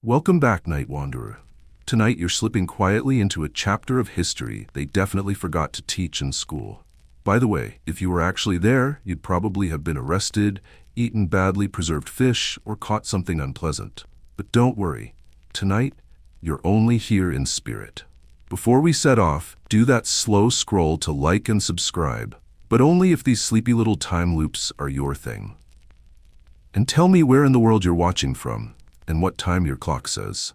Welcome back, Night Wanderer. Tonight you're slipping quietly into a chapter of history they definitely forgot to teach in school. By the way, if you were actually there, you'd probably have been arrested, eaten badly preserved fish, or caught something unpleasant. But don't worry, tonight you're only here in spirit. Before we set off, do that slow scroll to like and subscribe, but only if these sleepy little time loops are your thing. And tell me where in the world you're watching from, and what time your clock says.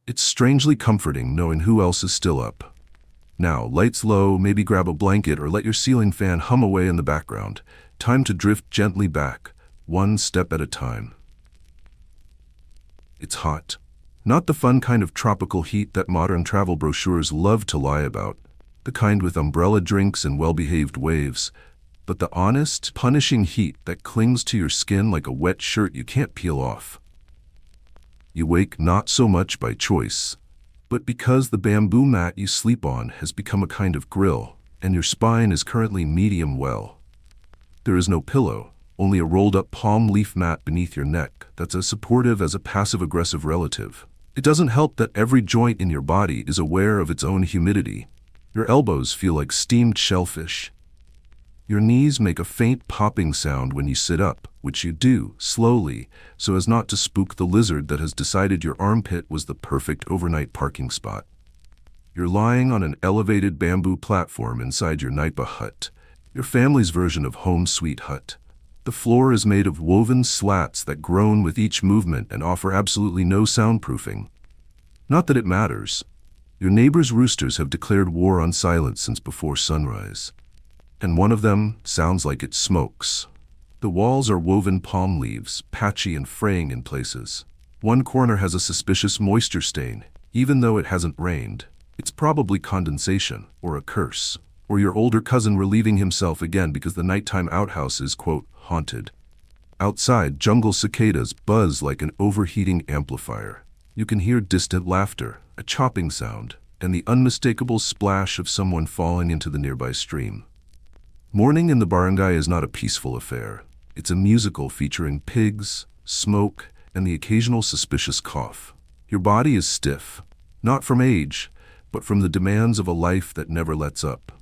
It's strangely comforting knowing who else is still up. Now, lights low, maybe grab a blanket or let your ceiling fan hum away in the background. Time to drift gently back, one step at a time. It's hot. Not the fun kind of tropical heat that modern travel brochures love to lie about, the kind with umbrella drinks and well-behaved waves, but the honest, punishing heat that clings to your skin like a wet shirt you can't peel off. You wake not so much by choice, but because the bamboo mat you sleep on has become a kind of grill, and your spine is currently medium well. There is no pillow, only a rolled-up palm leaf mat beneath your neck that's as supportive as a passive-aggressive relative. It doesn't help that every joint in your body is aware of its own humidity. Your elbows feel like steamed shellfish. Your knees make a faint popping sound when you sit up, which you do, slowly, so as not to spook the lizard that has decided your armpit was the perfect overnight parking spot. You're lying on an elevated bamboo platform inside your Nipa hut, your family's version of home sweet hut. The floor is made of woven slats that groan with each movement and offer absolutely no soundproofing. Not that it matters. Your neighbor's roosters have declared war on silence since before sunrise. And one of them sounds like it smokes. The walls are woven palm leaves, patchy and fraying in places. One corner has a suspicious moisture stain, even though it hasn't rained. It's probably condensation, or a curse, or your older cousin relieving himself again because the nighttime outhouse is, quote, haunted. Outside, jungle cicadas buzz like an overheating amplifier. You can hear distant laughter, a chopping sound, and the unmistakable splash of someone falling into the nearby stream. Morning in the barangay is not a peaceful affair. It's a musical featuring pigs, smoke, and the occasional suspicious cough. Your body is stiff, not from age, but from the demands of a life that never lets up.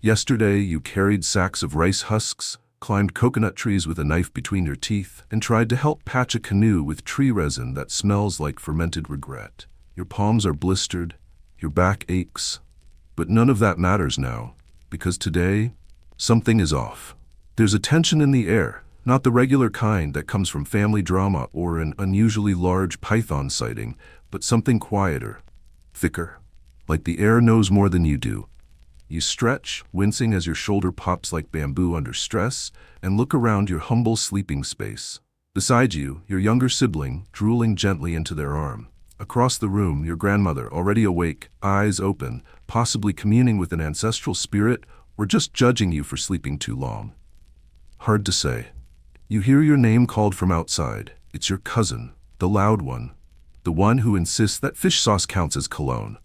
Yesterday, you carried sacks of rice husks, climbed coconut trees with a knife between your teeth, and tried to help patch a canoe with tree resin that smells like fermented regret. Your palms are blistered, your back aches, but none of that matters now, because today, something is off. There's a tension in the air, not the regular kind that comes from family drama or an unusually large python sighting, but something quieter, thicker, like the air knows more than you do. You stretch, wincing as your shoulder pops like bamboo under stress, and look around your humble sleeping space. Beside you, your younger sibling, drooling gently into their arm. Across the room, your grandmother, already awake, eyes open, possibly communing with an ancestral spirit or just judging you for sleeping too long. Hard to say. You hear your name called from outside. It's your cousin, the loud one, the one who insists that fish sauce counts as cologne.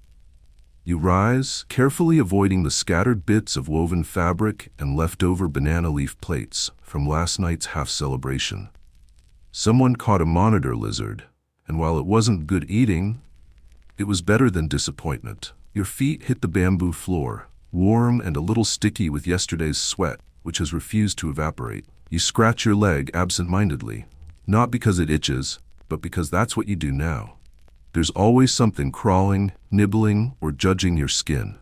You rise, carefully avoiding the scattered bits of woven fabric and leftover banana leaf plates from last night's half-celebration. Someone caught a monitor lizard, and while it wasn't good eating, it was better than disappointment. Your feet hit the bamboo floor, warm and a little sticky with yesterday's sweat, which has refused to evaporate. You scratch your leg absent-mindedly, not because it itches, but because that's what you do now. There's always something crawling, nibbling, or judging your skin.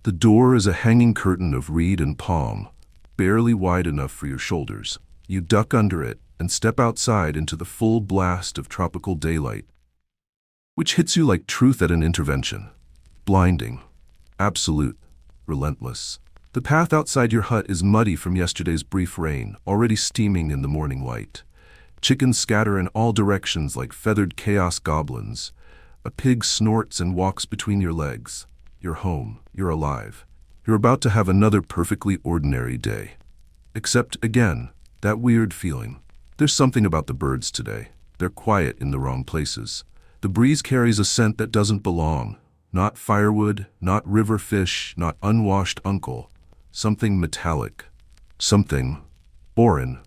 The door is a hanging curtain of reed and palm, barely wide enough for your shoulders. You duck under it and step outside into the full blast of tropical daylight, which hits you like truth at an intervention. Blinding, absolute, relentless. The path outside your hut is muddy from yesterday's brief rain, already steaming in the morning light. Chickens scatter in all directions like feathered chaos goblins. A pig snorts and walks between your legs. You're home. You're alive. You're about to have another perfectly ordinary day. Except, again, that weird feeling. There's something about the birds today. They're quiet in the wrong places. The breeze carries a scent that doesn't belong. Not firewood, not river fish, not unwashed uncle. Something metallic. Something foreign.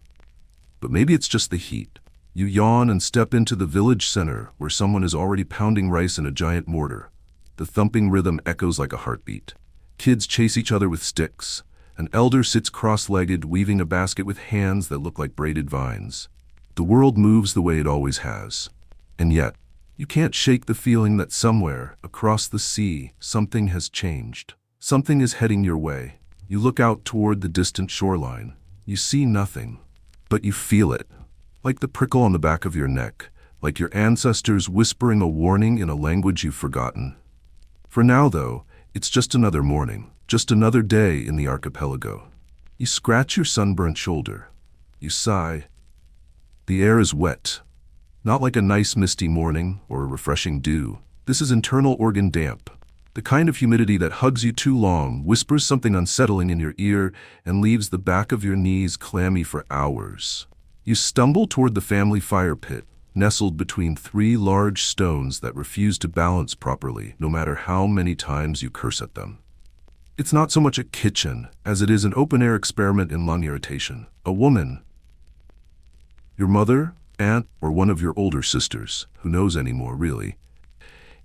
But maybe it's just the heat. You yawn and step into the village center where someone is already pounding rice in a giant mortar. The thumping rhythm echoes like a heartbeat. Kids chase each other with sticks. An elder sits cross-legged, weaving a basket with hands that look like braided vines. The world moves the way it always has. And yet, you can't shake the feeling that somewhere, across the sea, something has changed. Something is heading your way. You look out toward the distant shoreline. You see nothing, but you feel it. Like the prickle on the back of your neck, like your ancestors whispering a warning in a language you've forgotten. For now, though, it's just another morning, just another day in the archipelago. You scratch your sunburnt shoulder. You sigh. The air is wet. Not like a nice misty morning or a refreshing dew. This is internal organ damp. The kind of humidity that hugs you too long, whispers something unsettling in your ear, and leaves the back of your knees clammy for hours. You stumble toward the family fire pit, nestled between three large stones that refuse to balance properly, no matter how many times you curse at them. It's not so much a kitchen as it is an open-air experiment in lung irritation. A woman, your mother, aunt, or one of your older sisters, who knows anymore really,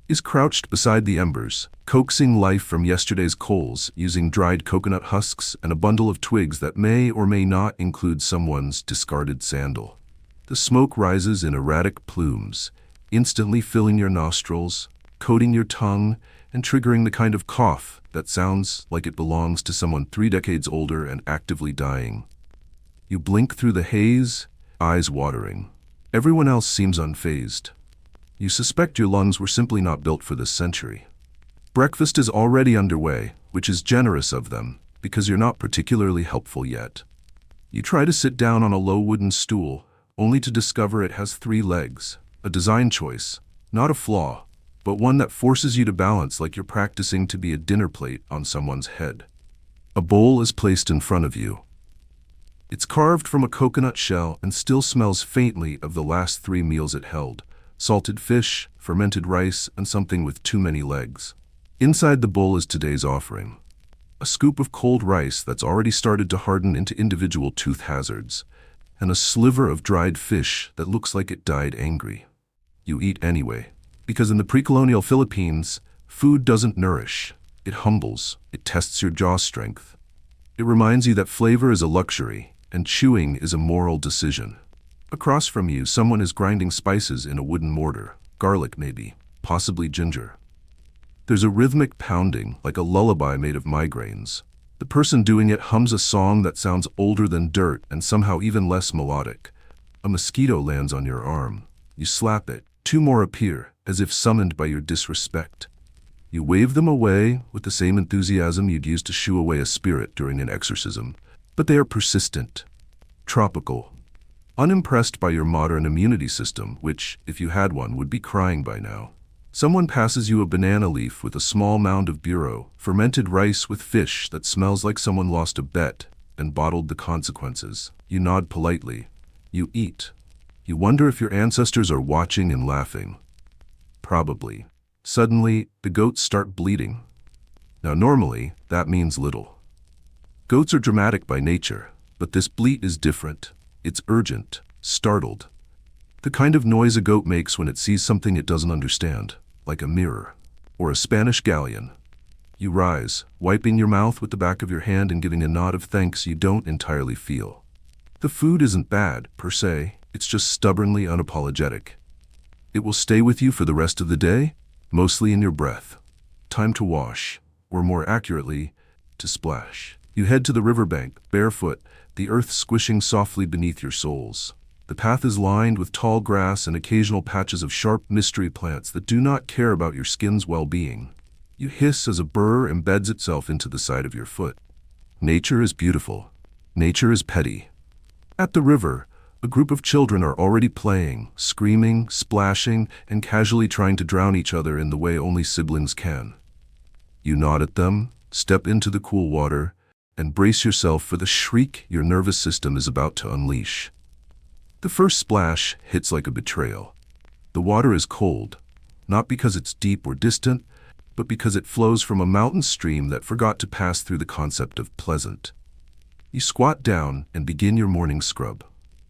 is crouched beside the embers, coaxing life from yesterday's coals using dried coconut husks and a bundle of twigs that may or may not include someone's discarded sandal. The smoke rises in erratic plumes, instantly filling your nostrils, coating your tongue, and triggering the kind of cough that sounds like it belongs to someone 3 decades older and actively dying. You blink through the haze, eyes watering. Everyone else seems unfazed. You suspect your lungs were simply not built for this century. Breakfast is already underway, which is generous of them, because you're not particularly helpful yet. You try to sit down on a low wooden stool, only to discover it has 3 legs. A design choice, not a flaw, but one that forces you to balance like you're practicing to be a dinner plate on someone's head. A bowl is placed in front of you. It's carved from a coconut shell and still smells faintly of the last 3 meals it held. Salted fish, fermented rice, and something with too many legs. Inside the bowl is today's offering. A scoop of cold rice that's already started to harden into individual tooth hazards, and a sliver of dried fish that looks like it died angry. You eat anyway, because in the precolonial Philippines, food doesn't nourish. It humbles. It tests your jaw strength. It reminds you that flavor is a luxury, and chewing is a moral decision. Across from you, someone is grinding spices in a wooden mortar. Garlic maybe, possibly ginger. There's a rhythmic pounding, like a lullaby made of migraines. The person doing it hums a song that sounds older than dirt and somehow even less melodic. A mosquito lands on your arm. You slap it. 2 more appear, as if summoned by your disrespect. You wave them away with the same enthusiasm you'd use to shoo away a spirit during an exorcism. But they are persistent, tropical, unimpressed by your modern immunity system, which, if you had one, would be crying by now. Someone passes you a banana leaf with a small mound of bureau, fermented rice with fish that smells like someone lost a bet and bottled the consequences. You nod politely. You eat. You wonder if your ancestors are watching and laughing. Probably. Suddenly, the goats start bleating. Now normally, that means little. Goats are dramatic by nature, but this bleat is different. It's urgent, startled. The kind of noise a goat makes when it sees something it doesn't understand, like a mirror, or a Spanish galleon. You rise, wiping your mouth with the back of your hand and giving a nod of thanks you don't entirely feel. The food isn't bad, per se, it's just stubbornly unapologetic. It will stay with you for the rest of the day, mostly in your breath. Time to wash, or more accurately, to splash. You head to the riverbank, barefoot, the earth squishing softly beneath your soles. The path is lined with tall grass and occasional patches of sharp mystery plants that do not care about your skin's well-being. You hiss as a burr embeds itself into the side of your foot. Nature is beautiful. Nature is petty. At the river, a group of children are already playing, screaming, splashing, and casually trying to drown each other in the way only siblings can. You nod at them, step into the cool water, and brace yourself for the shriek your nervous system is about to unleash. The first splash hits like a betrayal. The water is cold, not because it's deep or distant, but because it flows from a mountain stream that forgot to pass through the concept of pleasant. You squat down and begin your morning scrub.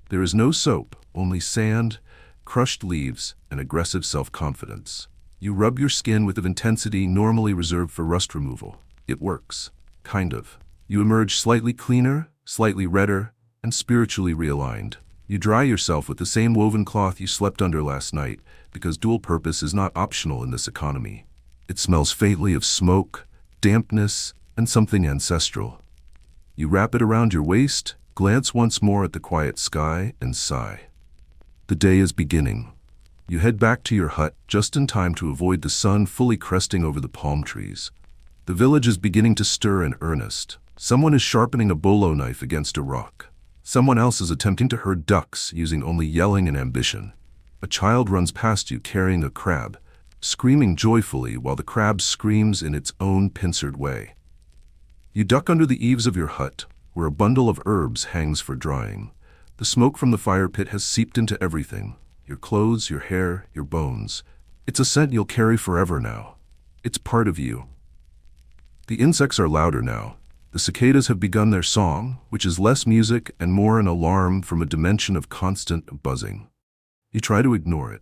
There is no soap, only sand, crushed leaves, and aggressive self-confidence. You rub your skin with the intensity normally reserved for rust removal. It works. Kind of. You emerge slightly cleaner, slightly redder, and spiritually realigned. You dry yourself with the same woven cloth you slept under last night, because dual purpose is not optional in this economy. It smells faintly of smoke, dampness, and something ancestral. You wrap it around your waist, glance once more at the quiet sky, and sigh. The day is beginning. You head back to your hut just in time to avoid the sun fully cresting over the palm trees. The village is beginning to stir in earnest. Someone is sharpening a bolo knife against a rock. Someone else is attempting to herd ducks using only yelling and ambition. A child runs past you carrying a crab, screaming joyfully while the crab screams in its own pincered way. You duck under the eaves of your hut, where a bundle of herbs hangs for drying. The smoke from the fire pit has seeped into everything. Your clothes, your hair, your bones. It's a scent you'll carry forever now. It's part of you. The insects are louder now. The cicadas have begun their song, which is less music and more an alarm from a dimension of constant buzzing. You try to ignore it.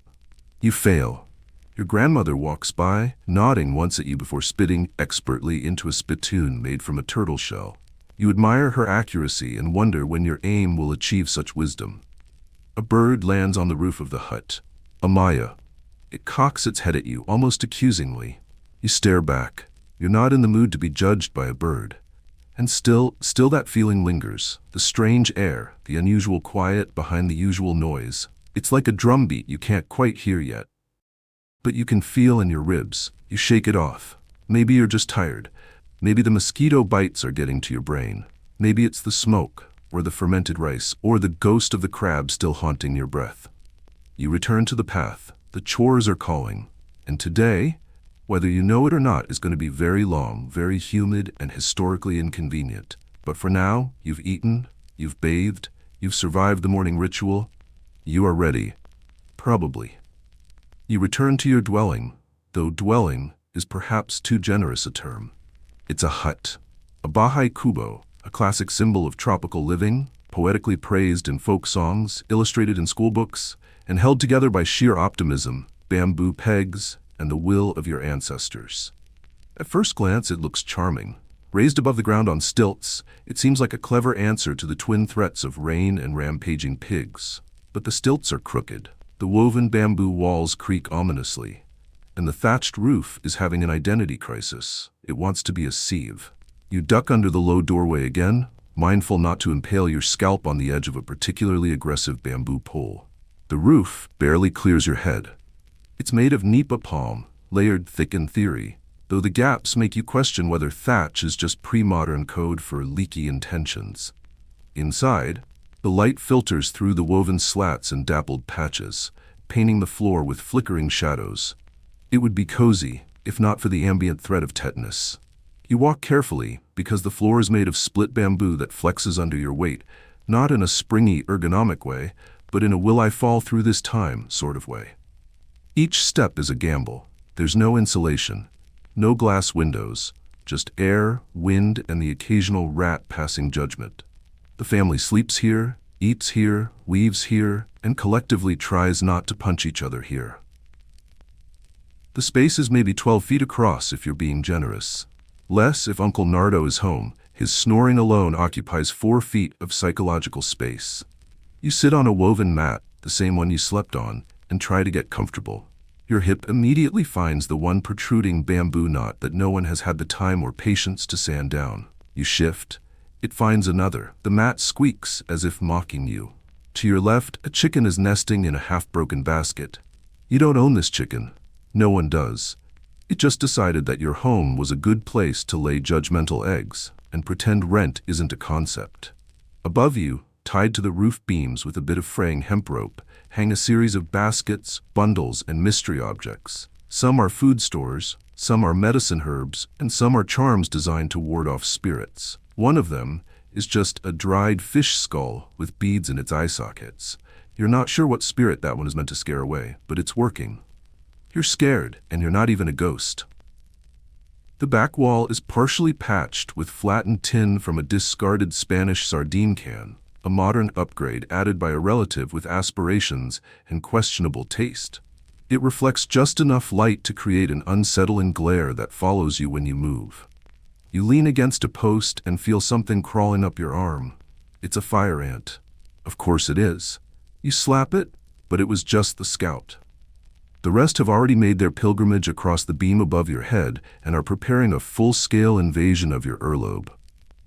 You fail. Your grandmother walks by, nodding once at you before spitting expertly into a spittoon made from a turtle shell. You admire her accuracy and wonder when your aim will achieve such wisdom. A bird lands on the roof of the hut. A Maya. It cocks its head at you, almost accusingly. You stare back. You're not in the mood to be judged by a bird. And still that feeling lingers. The strange air, the unusual quiet behind the usual noise. It's like a drumbeat you can't quite hear yet. But you can feel in your ribs. You shake it off. Maybe you're just tired. Maybe the mosquito bites are getting to your brain. Maybe it's the smoke, or the fermented rice, or the ghost of the crab still haunting your breath. You return to the path. The chores are calling. And today, whether you know it or not, is going to be very long, very humid, and historically inconvenient. But for now, you've eaten, you've bathed, you've survived the morning ritual. You are ready. Probably. You return to your dwelling, though dwelling is perhaps too generous a term. It's a hut. A bahay kubo, a classic symbol of tropical living, poetically praised in folk songs, illustrated in schoolbooks, and held together by sheer optimism, bamboo pegs, and the will of your ancestors. At first glance, it looks charming. Raised above the ground on stilts, it seems like a clever answer to the twin threats of rain and rampaging pigs. But the stilts are crooked. The woven bamboo walls creak ominously. And the thatched roof is having an identity crisis. It wants to be a sieve. You duck under the low doorway again, mindful not to impale your scalp on the edge of a particularly aggressive bamboo pole. The roof barely clears your head. It's made of nipa palm, layered thick in theory, though the gaps make you question whether thatch is just pre-modern code for leaky intentions. Inside, the light filters through the woven slats and dappled patches, painting the floor with flickering shadows. It would be cozy, if not for the ambient threat of tetanus. You walk carefully, because the floor is made of split bamboo that flexes under your weight, not in a springy, ergonomic way, but in a will-I-fall-through-this-time sort of way. Each step is a gamble. There's no insulation, no glass windows, just air, wind, and the occasional rat passing judgment. The family sleeps here, eats here, weaves here, and collectively tries not to punch each other here. The space is maybe 12 feet across if you're being generous. Less if Uncle Nardo is home. His snoring alone occupies 4 feet of psychological space. You sit on a woven mat, the same one you slept on, and try to get comfortable. Your hip immediately finds the one protruding bamboo knot that no one has had the time or patience to sand down. You shift. It finds another. The mat squeaks as if mocking you. To your left, a chicken is nesting in a half-broken basket. You don't own this chicken. No one does. It just decided that your home was a good place to lay judgmental eggs, and pretend rent isn't a concept. Above you, tied to the roof beams with a bit of fraying hemp rope, hang a series of baskets, bundles, and mystery objects. Some are food stores, some are medicine herbs, and some are charms designed to ward off spirits. One of them is just a dried fish skull with beads in its eye sockets. You're not sure what spirit that one is meant to scare away, but it's working. You're scared, and you're not even a ghost. The back wall is partially patched with flattened tin from a discarded Spanish sardine can, a modern upgrade added by a relative with aspirations and questionable taste. It reflects just enough light to create an unsettling glare that follows you when you move. You lean against a post and feel something crawling up your arm. It's a fire ant. Of course it is. You slap it, but it was just the scout. The rest have already made their pilgrimage across the beam above your head and are preparing a full-scale invasion of your earlobe.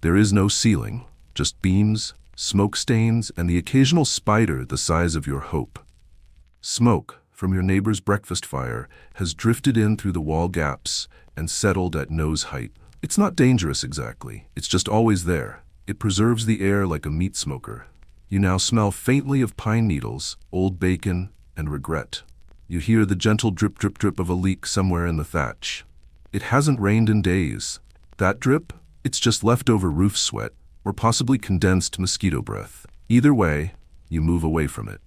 There is no ceiling, just beams, smoke stains, and the occasional spider the size of your hope. Smoke from your neighbor's breakfast fire has drifted in through the wall gaps and settled at nose height. It's not dangerous exactly, it's just always there. It preserves the air like a meat smoker. You now smell faintly of pine needles, old bacon, and regret. You hear the gentle drip drip drip of a leak somewhere in the thatch. It hasn't rained in days. That drip? It's just leftover roof sweat, or possibly condensed mosquito breath. Either way, you move away from it.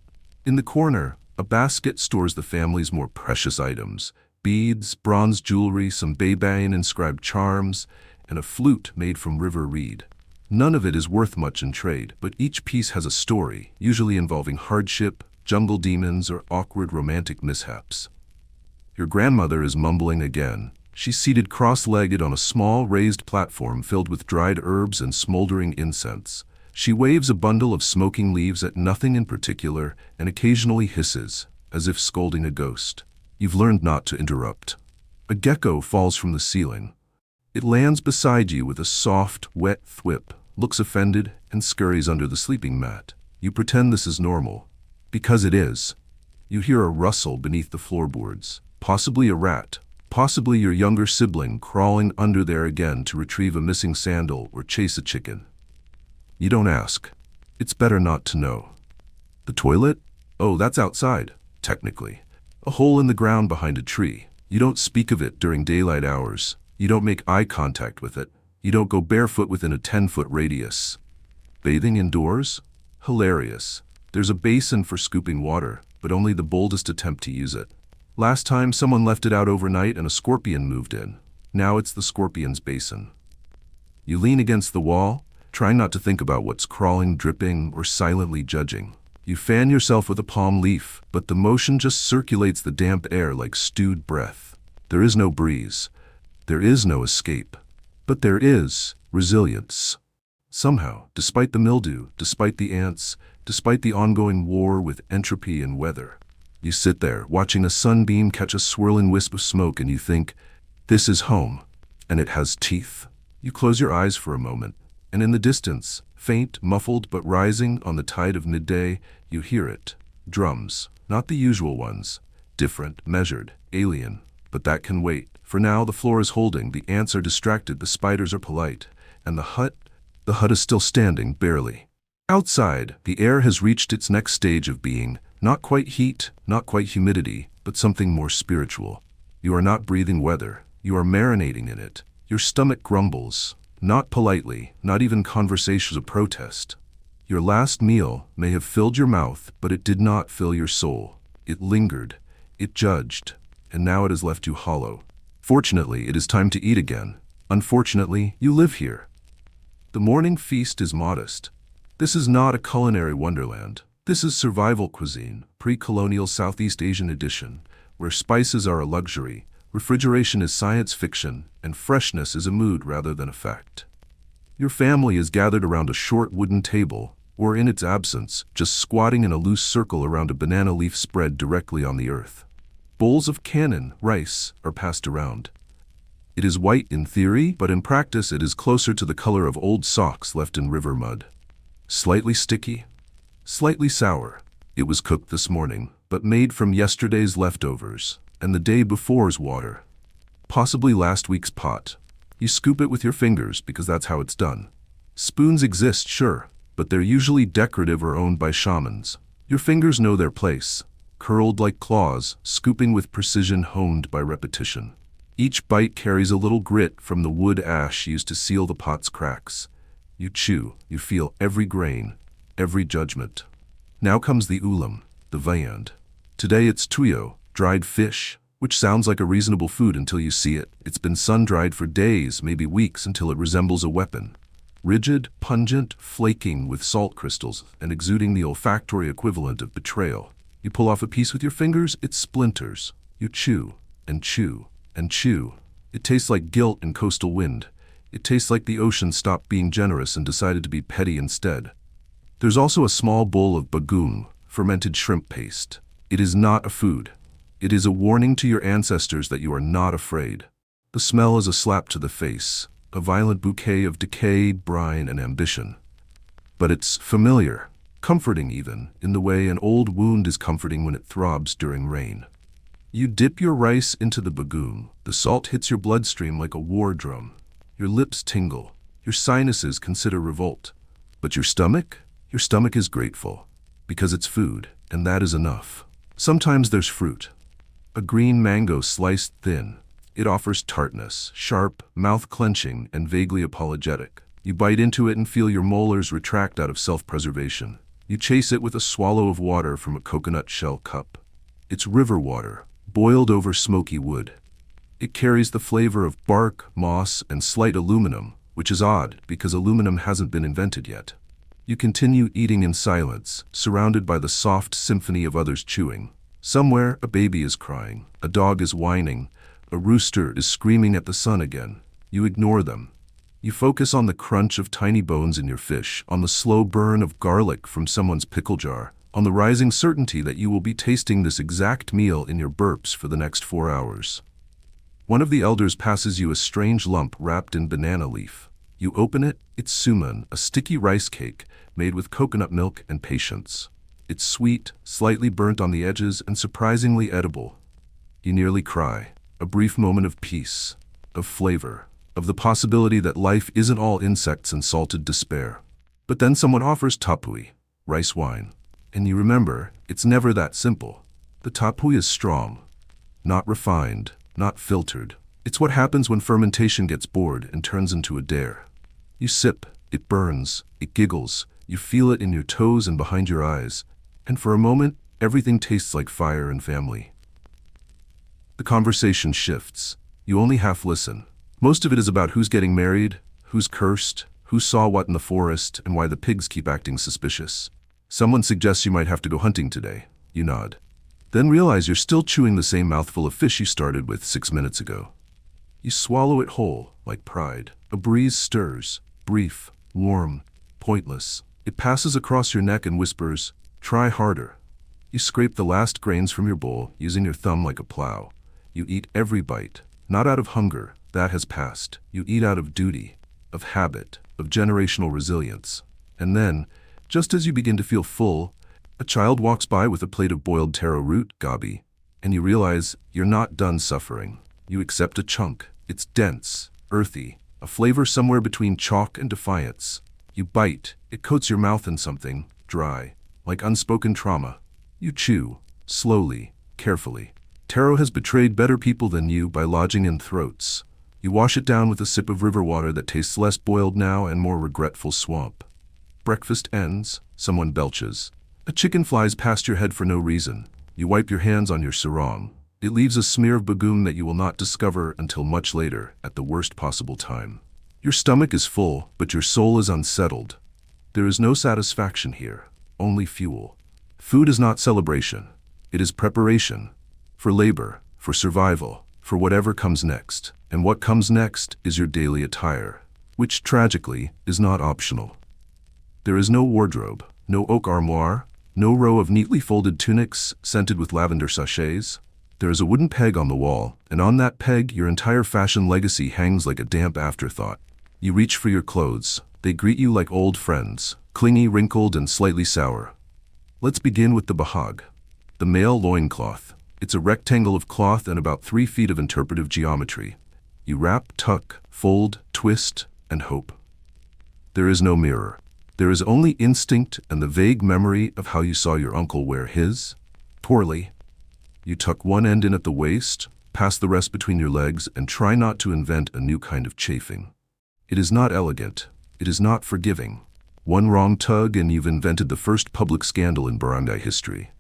In the corner, a basket stores the family's more precious items: beads, bronze jewelry, some Baybayin-inscribed charms, and a flute made from river reed. None of it is worth much in trade, but each piece has a story, usually involving hardship, jungle demons, or awkward romantic mishaps. Your grandmother is mumbling again. She's seated cross-legged on a small raised platform filled with dried herbs and smoldering incense. She waves a bundle of smoking leaves at nothing in particular and occasionally hisses, as if scolding a ghost. You've learned not to interrupt. A gecko falls from the ceiling. It lands beside you with a soft, wet thwip, looks offended, and scurries under the sleeping mat. You pretend this is normal. Because it is. You hear a rustle beneath the floorboards. Possibly a rat. Possibly your younger sibling crawling under there again to retrieve a missing sandal or chase a chicken. You don't ask. It's better not to know. The toilet? Oh, that's outside, technically. A hole in the ground behind a tree. You don't speak of it during daylight hours. You don't make eye contact with it. You don't go barefoot within a 10-foot radius. Bathing indoors? Hilarious. There's a basin for scooping water, but only the boldest attempt to use it. Last time someone left it out overnight and a scorpion moved in. Now it's the scorpion's basin. You lean against the wall, trying not to think about what's crawling, dripping, or silently judging. You fan yourself with a palm leaf, but the motion just circulates the damp air like stewed breath. There is no breeze. There is no escape. But there is resilience. Somehow, despite the mildew, despite the ants, despite the ongoing war with entropy and weather, you sit there, watching a sunbeam catch a swirling wisp of smoke, and you think, this is home, and it has teeth. You close your eyes for a moment, and in the distance, faint, muffled, but rising on the tide of midday, you hear it. Drums, not the usual ones. Different, measured, alien. But that can wait. For now, the floor is holding, the ants are distracted, the spiders are polite, and the hut is still standing, barely. Outside, the air has reached its next stage of being, not quite heat, not quite humidity, but something more spiritual. You are not breathing weather, you are marinating in it. Your stomach grumbles, not politely, not even conversations of protest. Your last meal may have filled your mouth, but it did not fill your soul. It lingered, it judged, and now it has left you hollow. Fortunately, it is time to eat again. Unfortunately, you live here. The morning feast is modest. This is not a culinary wonderland. This is survival cuisine, pre-colonial Southeast Asian edition, where spices are a luxury, refrigeration is science fiction, and freshness is a mood rather than a fact. Your family is gathered around a short wooden table, or in its absence, just squatting in a loose circle around a banana leaf spread directly on the earth. Bowls of cannon, rice, are passed around. It is white in theory, but in practice it is closer to the color of old socks left in river mud. Slightly sticky, slightly sour. It was cooked this morning, but made from yesterday's leftovers, and the day before's water. Possibly last week's pot. You scoop it with your fingers because that's how it's done. Spoons exist, sure, but they're usually decorative or owned by shamans. Your fingers know their place. Curled like claws, scooping with precision honed by repetition. Each bite carries a little grit from the wood ash used to seal the pot's cracks. You chew, you feel every grain, every judgment. Now comes the ulam, the viand. Today it's tuyo, dried fish, which sounds like a reasonable food until you see it. It's been sun-dried for days, maybe weeks, until it resembles a weapon. Rigid, pungent, flaking with salt crystals, and exuding the olfactory equivalent of betrayal. You pull off a piece with your fingers, it splinters. You chew, and chew, and chew. It tastes like guilt and coastal wind. It tastes like the ocean stopped being generous and decided to be petty instead. There's also a small bowl of bagoong, fermented shrimp paste. It is not a food. It is a warning to your ancestors that you are not afraid. The smell is a slap to the face, a violent bouquet of decayed brine and ambition. But it's familiar, comforting even, in the way an old wound is comforting when it throbs during rain. You dip your rice into the bagoong. The salt hits your bloodstream like a war drum. Your lips tingle. Your sinuses consider revolt. But your stomach? Your stomach is grateful. Because it's food, and that is enough. Sometimes there's fruit. A green mango sliced thin. It offers tartness, sharp, mouth-clenching, and vaguely apologetic. You bite into it and feel your molars retract out of self-preservation. You chase it with a swallow of water from a coconut shell cup. It's river water, boiled over smoky wood. It carries the flavor of bark, moss, and slight aluminum, which is odd because aluminum hasn't been invented yet. You continue eating in silence, surrounded by the soft symphony of others chewing. Somewhere, a baby is crying, a dog is whining, a rooster is screaming at the sun again. You ignore them. You focus on the crunch of tiny bones in your fish, on the slow burn of garlic from someone's pickle jar, on the rising certainty that you will be tasting this exact meal in your burps for the next 4 hours. One of the elders passes you a strange lump wrapped in banana leaf. You open it, it's suman, a sticky rice cake made with coconut milk and patience. It's sweet, slightly burnt on the edges, and surprisingly edible. You nearly cry. A brief moment of peace, of flavor, of the possibility that life isn't all insects and salted despair. But then someone offers tapui, rice wine. And you remember, it's never that simple. The tapui is strong, not refined, not filtered. It's what happens when fermentation gets bored and turns into a dare. You sip, it burns, it giggles, you feel it in your toes and behind your eyes, and for a moment, everything tastes like fire and family. The conversation shifts. You only half listen. Most of it is about who's getting married, who's cursed, who saw what in the forest, and why the pigs keep acting suspicious. Someone suggests you might have to go hunting today. You nod. Then realize you're still chewing the same mouthful of fish you started with 6 minutes ago. You swallow it whole, like pride. A breeze stirs, brief, warm, pointless. It passes across your neck and whispers, "Try harder." You scrape the last grains from your bowl, using your thumb like a plow. You eat every bite, not out of hunger, that has passed. You eat out of duty, of habit, of generational resilience. And then, just as you begin to feel full, a child walks by with a plate of boiled taro root, gabi, and you realize you're not done suffering. You accept a chunk. It's dense, earthy, a flavor somewhere between chalk and defiance. You bite, it coats your mouth in something, dry, like unspoken trauma. You chew, slowly, carefully. Taro has betrayed better people than you by lodging in throats. You wash it down with a sip of river water that tastes less boiled now and more regretful swamp. Breakfast ends, someone belches. A chicken flies past your head for no reason. You wipe your hands on your sarong. It leaves a smear of bagoong that you will not discover until much later, at the worst possible time. Your stomach is full, but your soul is unsettled. There is no satisfaction here, only fuel. Food is not celebration. It is preparation. For labor, for survival, for whatever comes next. And what comes next is your daily attire, which, tragically, is not optional. There is no wardrobe, no oak armoire, no row of neatly folded tunics scented with lavender sachets. There is a wooden peg on the wall, and on that peg your entire fashion legacy hangs like a damp afterthought. You reach for your clothes. They greet you like old friends, clingy, wrinkled, and slightly sour. Let's begin with the bahag, the male loincloth. It's a rectangle of cloth and about 3 feet of interpretive geometry. You wrap, tuck, fold, twist, and hope. There is no mirror. There is only instinct and the vague memory of how you saw your uncle wear his. Poorly. You tuck one end in at the waist, pass the rest between your legs, and try not to invent a new kind of chafing. It is not elegant. It is not forgiving. One wrong tug and you've invented the first public scandal in barangay history.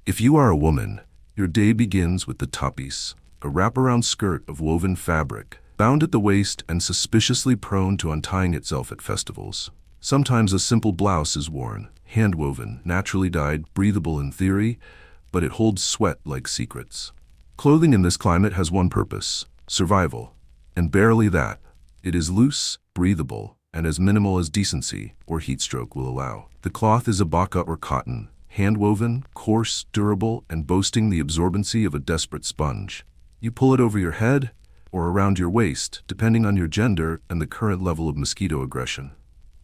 If you are a woman, your day begins with the tapis, a wraparound skirt of woven fabric, bound at the waist and suspiciously prone to untying itself at festivals. Sometimes a simple blouse is worn, hand-woven, naturally dyed, breathable in theory, but it holds sweat like secrets. Clothing in this climate has one purpose: survival. And barely that. It is loose, breathable, and as minimal as decency or heatstroke will allow. The cloth is abaca or cotton, hand-woven, coarse, durable, and boasting the absorbency of a desperate sponge. You pull it over your head or around your waist, depending on your gender and the current level of mosquito aggression.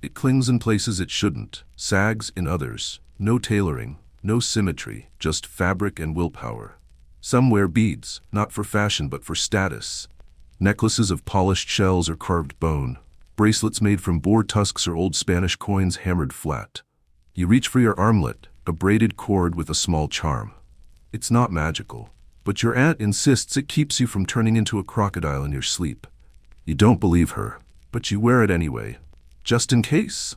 It clings in places it shouldn't, sags in others. No tailoring, no symmetry, just fabric and willpower. Some wear beads, not for fashion but for status. Necklaces of polished shells or carved bone. Bracelets made from boar tusks or old Spanish coins hammered flat. You reach for your armlet, a braided cord with a small charm. It's not magical, but your aunt insists it keeps you from turning into a crocodile in your sleep. You don't believe her, but you wear it anyway. Just in case.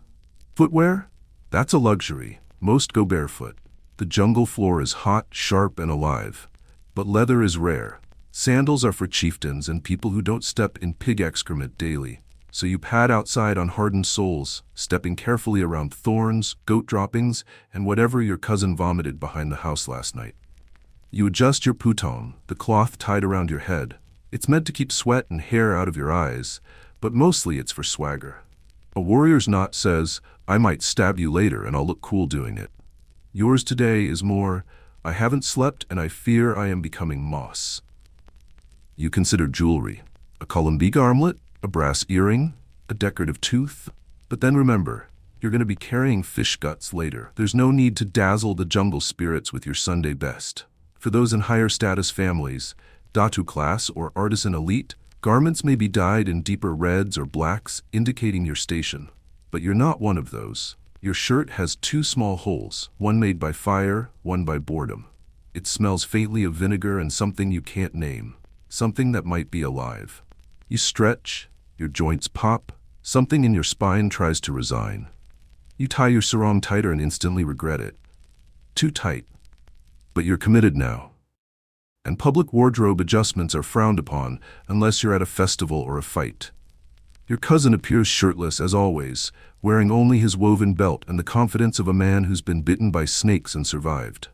Footwear? That's a luxury. Most go barefoot. The jungle floor is hot, sharp, and alive. But leather is rare. Sandals are for chieftains and people who don't step in pig excrement daily. So you pad outside on hardened soles, stepping carefully around thorns, goat droppings, and whatever your cousin vomited behind the house last night. You adjust your futon, the cloth tied around your head. It's meant to keep sweat and hair out of your eyes, but mostly it's for swagger. A warrior's knot says, "I might stab you later and I'll look cool doing it." Yours today is more, "I haven't slept and I fear I am becoming moss." You consider jewelry. A Columbiga armlet, a brass earring, a decorative tooth. But then remember, you're going to be carrying fish guts later. There's no need to dazzle the jungle spirits with your Sunday best. For those in higher status families, datu class or artisan elite, garments may be dyed in deeper reds or blacks, indicating your station. But you're not one of those. Your shirt has two small holes, one made by fire, one by boredom. It smells faintly of vinegar and something you can't name, something that might be alive. You stretch, your joints pop, something in your spine tries to resign. You tie your sarong tighter and instantly regret it. Too tight. But you're committed now. And public wardrobe adjustments are frowned upon unless you're at a festival or a fight. Your cousin appears shirtless as always, wearing only his woven belt and the confidence of a man who's been bitten by snakes and survived.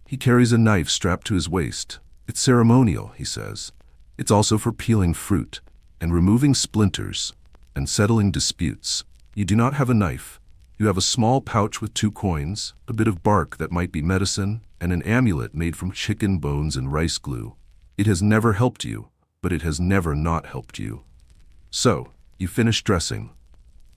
He carries a knife strapped to his waist. It's ceremonial, he says. It's also for peeling fruit, and removing splinters, and settling disputes. You do not have a knife. You have a small pouch with 2 coins, a bit of bark that might be medicine, and an amulet made from chicken bones and rice glue. It has never helped you, but it has never not helped you. So, you finish dressing,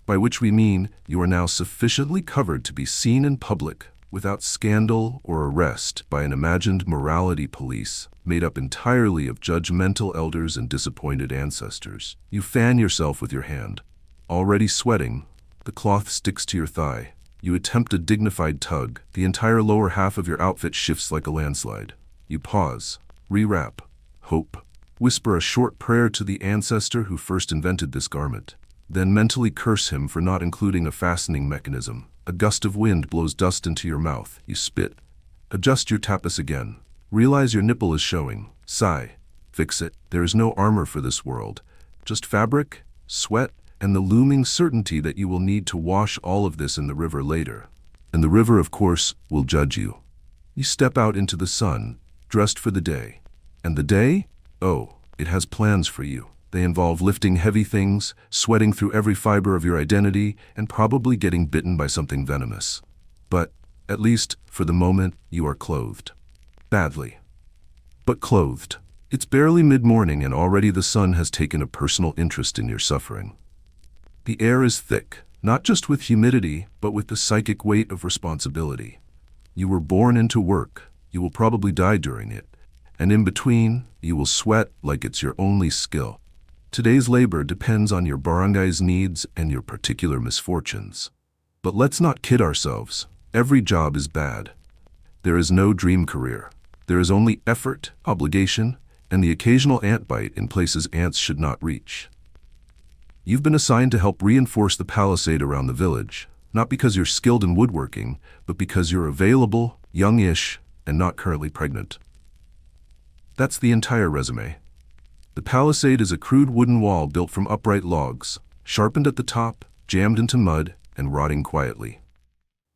by which we mean you are now sufficiently covered to be seen in public without scandal or arrest by an imagined morality police made up entirely of judgmental elders and disappointed ancestors. You fan yourself with your hand. Already sweating, the cloth sticks to your thigh. You attempt a dignified tug. The entire lower half of your outfit shifts like a landslide. You pause, rewrap, hope, whisper a short prayer to the ancestor who first invented this garment, then mentally curse him for not including a fastening mechanism. A gust of wind blows dust into your mouth. You spit. Adjust your tapas again. Realize your nipple is showing. Sigh. Fix it. There is no armor for this world. Just fabric, sweat, and the looming certainty that you will need to wash all of this in the river later. And the river, of course, will judge you. You step out into the sun, dressed for the day. And the day? Oh, it has plans for you. They involve lifting heavy things, sweating through every fiber of your identity, and probably getting bitten by something venomous. But, at least, for the moment, you are clothed. Badly. But clothed. It's barely mid-morning and already the sun has taken a personal interest in your suffering. The air is thick, not just with humidity, but with the psychic weight of responsibility. You were born into work. You will probably die during it. And in between, you will sweat like it's your only skill. Today's labor depends on your barangay's needs and your particular misfortunes. But let's not kid ourselves. Every job is bad. There is no dream career. There is only effort, obligation, and the occasional ant bite in places ants should not reach. You've been assigned to help reinforce the palisade around the village, not because you're skilled in woodworking, but because you're available, youngish, and not currently pregnant. That's the entire resume. The palisade is a crude wooden wall built from upright logs, sharpened at the top, jammed into mud, and rotting quietly.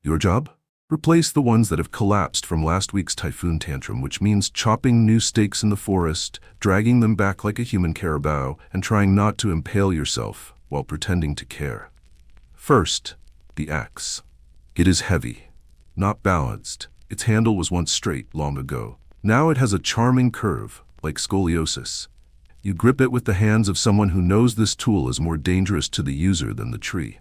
Your job? Replace the ones that have collapsed from last week's typhoon tantrum, which means chopping new stakes in the forest, dragging them back like a human carabao, and trying not to impale yourself while pretending to care. First, the axe. It is heavy, not balanced. Its handle was once straight long ago. Now it has a charming curve, like scoliosis. You grip it with the hands of someone who knows this tool is more dangerous to the user than the tree.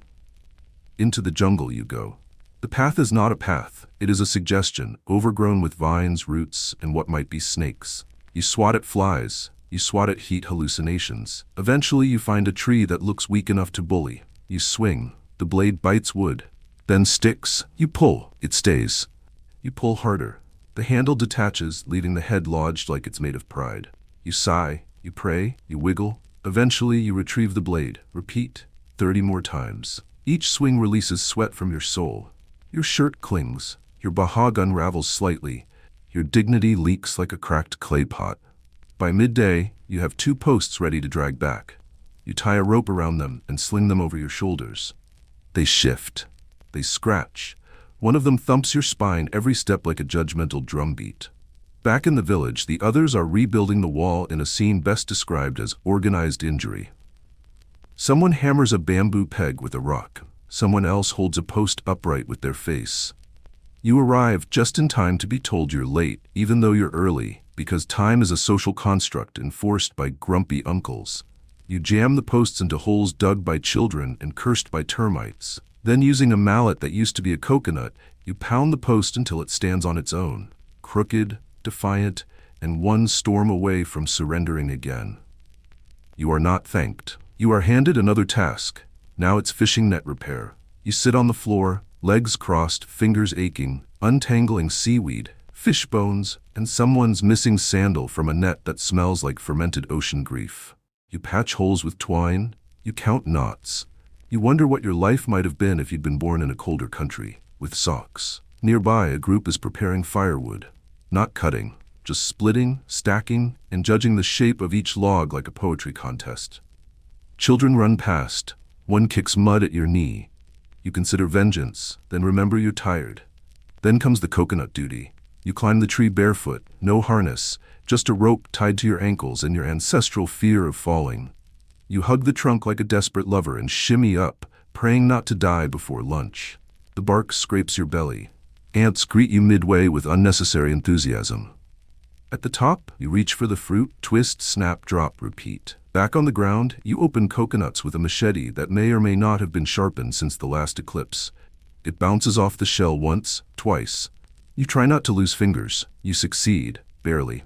Into the jungle you go. The path is not a path, it is a suggestion, overgrown with vines, roots, and what might be snakes. You swat at flies, you swat at heat hallucinations. Eventually you find a tree that looks weak enough to bully. You swing, the blade bites wood. Then sticks, you pull, it stays. You pull harder. The handle detaches, leaving the head lodged like it's made of pride. You sigh, you pray, you wiggle. Eventually you retrieve the blade. Repeat 30 more times. Each swing releases sweat from your soul. Your shirt clings, your bahag unravels slightly, your dignity leaks like a cracked clay pot. By midday, you have 2 posts ready to drag back. You tie a rope around them and sling them over your shoulders. They shift. They scratch. One of them thumps your spine every step like a judgmental drumbeat. Back in the village, the others are rebuilding the wall in a scene best described as organized injury. Someone hammers a bamboo peg with a rock. Someone else holds a post upright with their face. You arrive just in time to be told you're late, even though you're early, because time is a social construct enforced by grumpy uncles. You jam the posts into holes dug by children and cursed by termites. Then, using a mallet that used to be a coconut, you pound the post until it stands on its own, crooked, defiant, and one storm away from surrendering again. You are not thanked. You are handed another task. Now it's fishing net repair. You sit on the floor, legs crossed, fingers aching, untangling seaweed, fish bones, and someone's missing sandal from a net that smells like fermented ocean grief. You patch holes with twine, you count knots. You wonder what your life might have been if you'd been born in a colder country, with socks. Nearby, a group is preparing firewood. Not cutting, just splitting, stacking, and judging the shape of each log like a poetry contest. Children run past. One kicks mud at your knee. You consider vengeance, then remember you're tired. Then comes the coconut duty. You climb the tree barefoot, no harness, just a rope tied to your ankles and your ancestral fear of falling. You hug the trunk like a desperate lover and shimmy up, praying not to die before lunch. The bark scrapes your belly. Ants greet you midway with unnecessary enthusiasm. At the top, you reach for the fruit, twist, snap, drop, repeat. Back on the ground, you open coconuts with a machete that may or may not have been sharpened since the last eclipse. It bounces off the shell once, twice. You try not to lose fingers. You succeed, barely.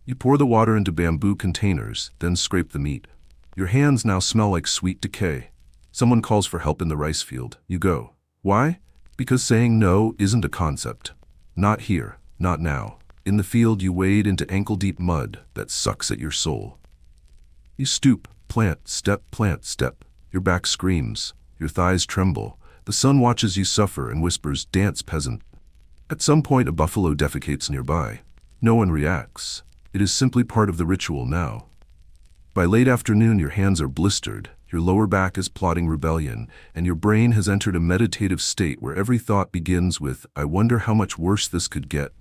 You pour the water into bamboo containers, then scrape the meat. Your hands now smell like sweet decay. Someone calls for help in the rice field. You go. Why? Because saying no isn't a concept. Not here, not now. In the field, you wade into ankle-deep mud that sucks at your soul. You stoop, plant, step, your back screams, your thighs tremble, the sun watches you suffer and whispers, "Dance, peasant." At some point a buffalo defecates nearby. No one reacts. It is simply part of the ritual now. By late afternoon your hands are blistered, your lower back is plotting rebellion, and your brain has entered a meditative state where every thought begins with, "I wonder how much worse this could get."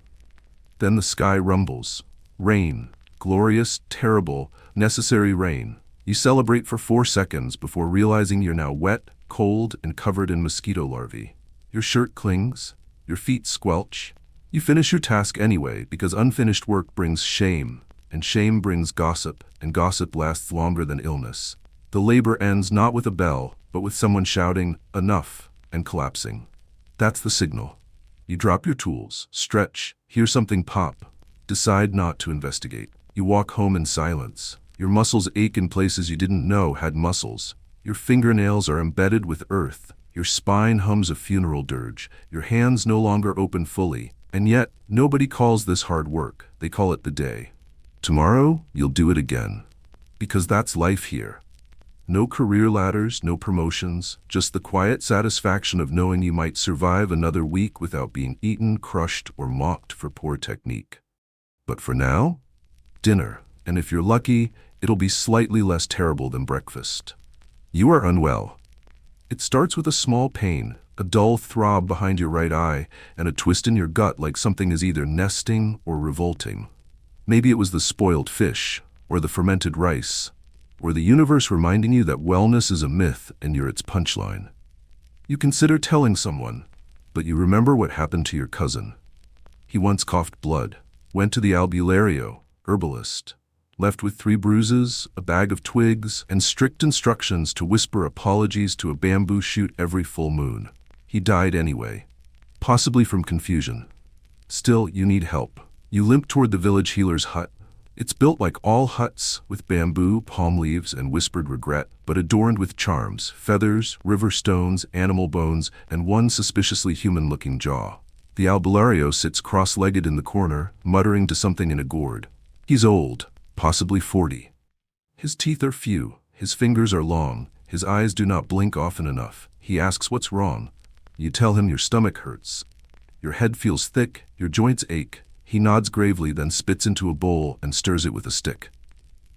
Then the sky rumbles. Rain. Glorious, terrible, necessary rain. You celebrate for 4 seconds before realizing you're now wet, cold, and covered in mosquito larvae. Your shirt clings, your feet squelch. You finish your task anyway because unfinished work brings shame, and shame brings gossip, and gossip lasts longer than illness. The labor ends not with a bell, but with someone shouting, "Enough," and collapsing. That's the signal. You drop your tools, stretch, hear something pop, decide not to investigate. You walk home in silence. Your muscles ache in places you didn't know had muscles. Your fingernails are embedded with earth. Your spine hums a funeral dirge. Your hands no longer open fully. And yet, nobody calls this hard work. They call it the day. Tomorrow, you'll do it again. Because that's life here. No career ladders, no promotions, just the quiet satisfaction of knowing you might survive another week without being eaten, crushed, or mocked for poor technique. But for now, dinner, and if you're lucky, it'll be slightly less terrible than breakfast. You are unwell. It starts with a small pain, a dull throb behind your right eye, and a twist in your gut like something is either nesting or revolting. Maybe it was the spoiled fish, or the fermented rice, or the universe reminding you that wellness is a myth and you're its punchline. You consider telling someone, but you remember what happened to your cousin. He once coughed blood, went to the albulario, herbalist, left with 3 bruises, a bag of twigs, and strict instructions to whisper apologies to a bamboo shoot every full moon. He died anyway, possibly from confusion. Still, you need help. You limp toward the village healer's hut. It's built like all huts, with bamboo, palm leaves, and whispered regret, but adorned with charms, feathers, river stones, animal bones, and one suspiciously human-looking jaw. The albulario sits cross-legged in the corner, muttering to something in a gourd. He's old, possibly 40. His teeth are few, his fingers are long, his eyes do not blink often enough. He asks what's wrong. You tell him your stomach hurts. Your head feels thick, your joints ache. He nods gravely, then spits into a bowl and stirs it with a stick.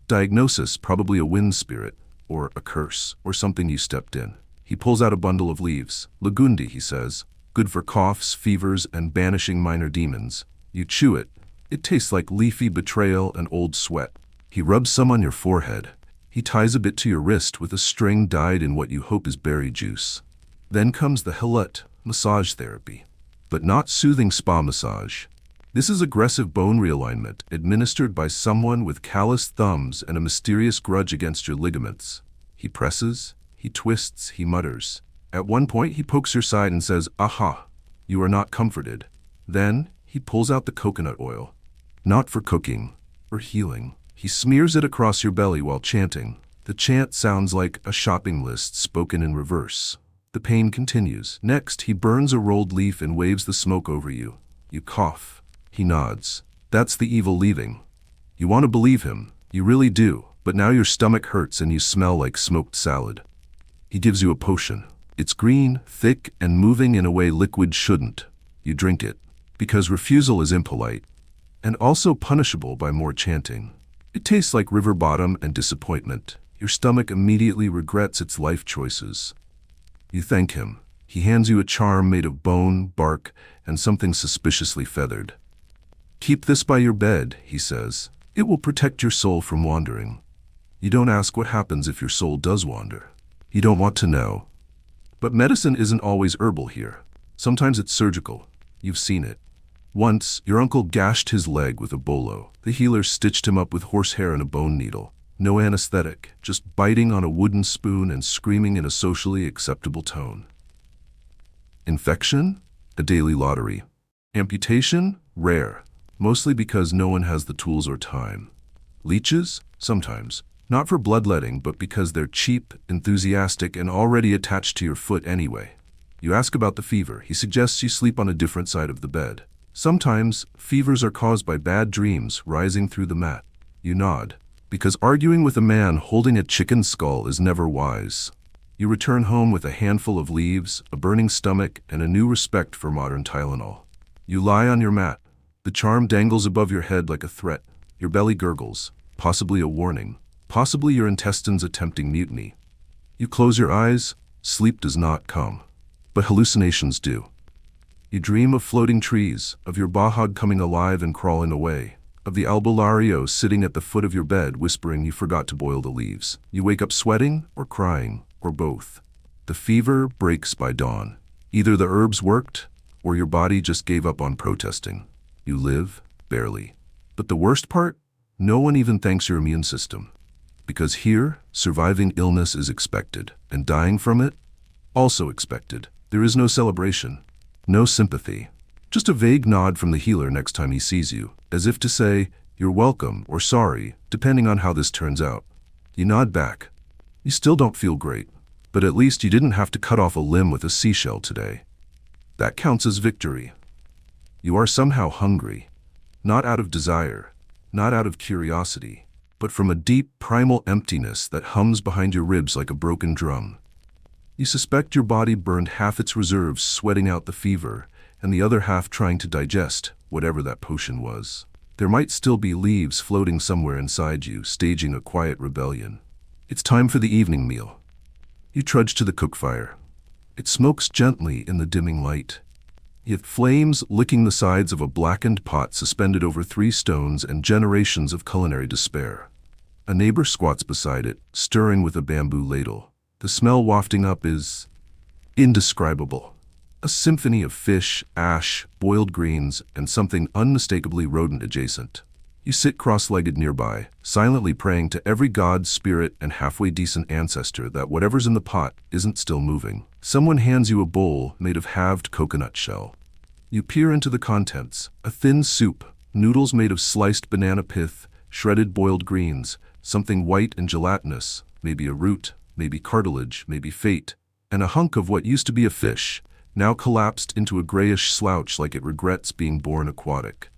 Diagnosis: probably a wind spirit, or a curse, or something you stepped in. He pulls out a bundle of leaves. Lagundi, he says. Good for coughs, fevers, and banishing minor demons. You chew it. It tastes like leafy betrayal and old sweat. He rubs some on your forehead. He ties a bit to your wrist with a string dyed in what you hope is berry juice. Then comes the halut, massage therapy. But not soothing spa massage. This is aggressive bone realignment, administered by someone with calloused thumbs and a mysterious grudge against your ligaments. He presses, he twists, he mutters. At one point, he pokes your side and says, "Aha, you are not comforted." Then, he pulls out the coconut oil. Not for cooking, or healing. He smears it across your belly while chanting. The chant sounds like a shopping list spoken in reverse. The pain continues. Next, he burns a rolled leaf and waves the smoke over you. You cough. He nods. That's the evil leaving. You want to believe him. You really do. But now your stomach hurts and you smell like smoked salad. He gives you a potion. It's green, thick, and moving in a way liquid shouldn't. You drink it. Because refusal is impolite. And also punishable by more chanting. It tastes like river bottom and disappointment. Your stomach immediately regrets its life choices. You thank him. He hands you a charm made of bone, bark, and something suspiciously feathered. Keep this by your bed, he says. It will protect your soul from wandering. You don't ask what happens if your soul does wander. You don't want to know. But medicine isn't always herbal here. Sometimes it's surgical. You've seen it. Once, your uncle gashed his leg with a bolo. The healer stitched him up with horsehair and a bone needle. No anesthetic, just biting on a wooden spoon and screaming in a socially acceptable tone. Infection? A daily lottery. Amputation? Rare. Mostly because no one has the tools or time. Leeches? Sometimes. Not for bloodletting, but because they're cheap, enthusiastic, and already attached to your foot anyway. You ask about the fever. He suggests you sleep on a different side of the bed. Sometimes, fevers are caused by bad dreams rising through the mat. You nod. Because arguing with a man holding a chicken skull is never wise. You return home with a handful of leaves, a burning stomach, and a new respect for modern Tylenol. You lie on your mat. The charm dangles above your head like a threat. Your belly gurgles, possibly a warning, possibly your intestines attempting mutiny. You close your eyes. Sleep does not come. But hallucinations do. You dream of floating trees, of your bahag coming alive and crawling away, of the albulario sitting at the foot of your bed whispering you forgot to boil the leaves. You wake up sweating or crying, or both. The fever breaks by dawn. Either the herbs worked, or your body just gave up on protesting. You live, barely. But the worst part? No one even thanks your immune system. Because here, surviving illness is expected, and dying from it? Also expected. There is no celebration. No sympathy. Just a vague nod from the healer next time he sees you, as if to say, "You're welcome," or "sorry," depending on how this turns out. You nod back. You still don't feel great, but at least you didn't have to cut off a limb with a seashell today. That counts as victory. You are somehow hungry, not out of desire, not out of curiosity, but from a deep, primal emptiness that hums behind your ribs like a broken drum. You suspect your body burned half its reserves sweating out the fever, and the other half trying to digest whatever that potion was. There might still be leaves floating somewhere inside you, staging a quiet rebellion. It's time for the evening meal. You trudge to the cookfire. It smokes gently in the dimming light. Yet flames licking the sides of a blackened pot suspended over 3 stones and generations of culinary despair. A neighbor squats beside it, stirring with a bamboo ladle. The smell wafting up is indescribable. A symphony of fish, ash, boiled greens, and something unmistakably rodent-adjacent. You sit cross-legged nearby, silently praying to every god, spirit, and halfway decent ancestor that whatever's in the pot isn't still moving. Someone hands you a bowl made of halved coconut shell. You peer into the contents, a thin soup, noodles made of sliced banana pith, shredded boiled greens, something white and gelatinous, maybe a root, maybe cartilage, maybe fate, and a hunk of what used to be a fish, now collapsed into a grayish slouch like it regrets being born aquatic.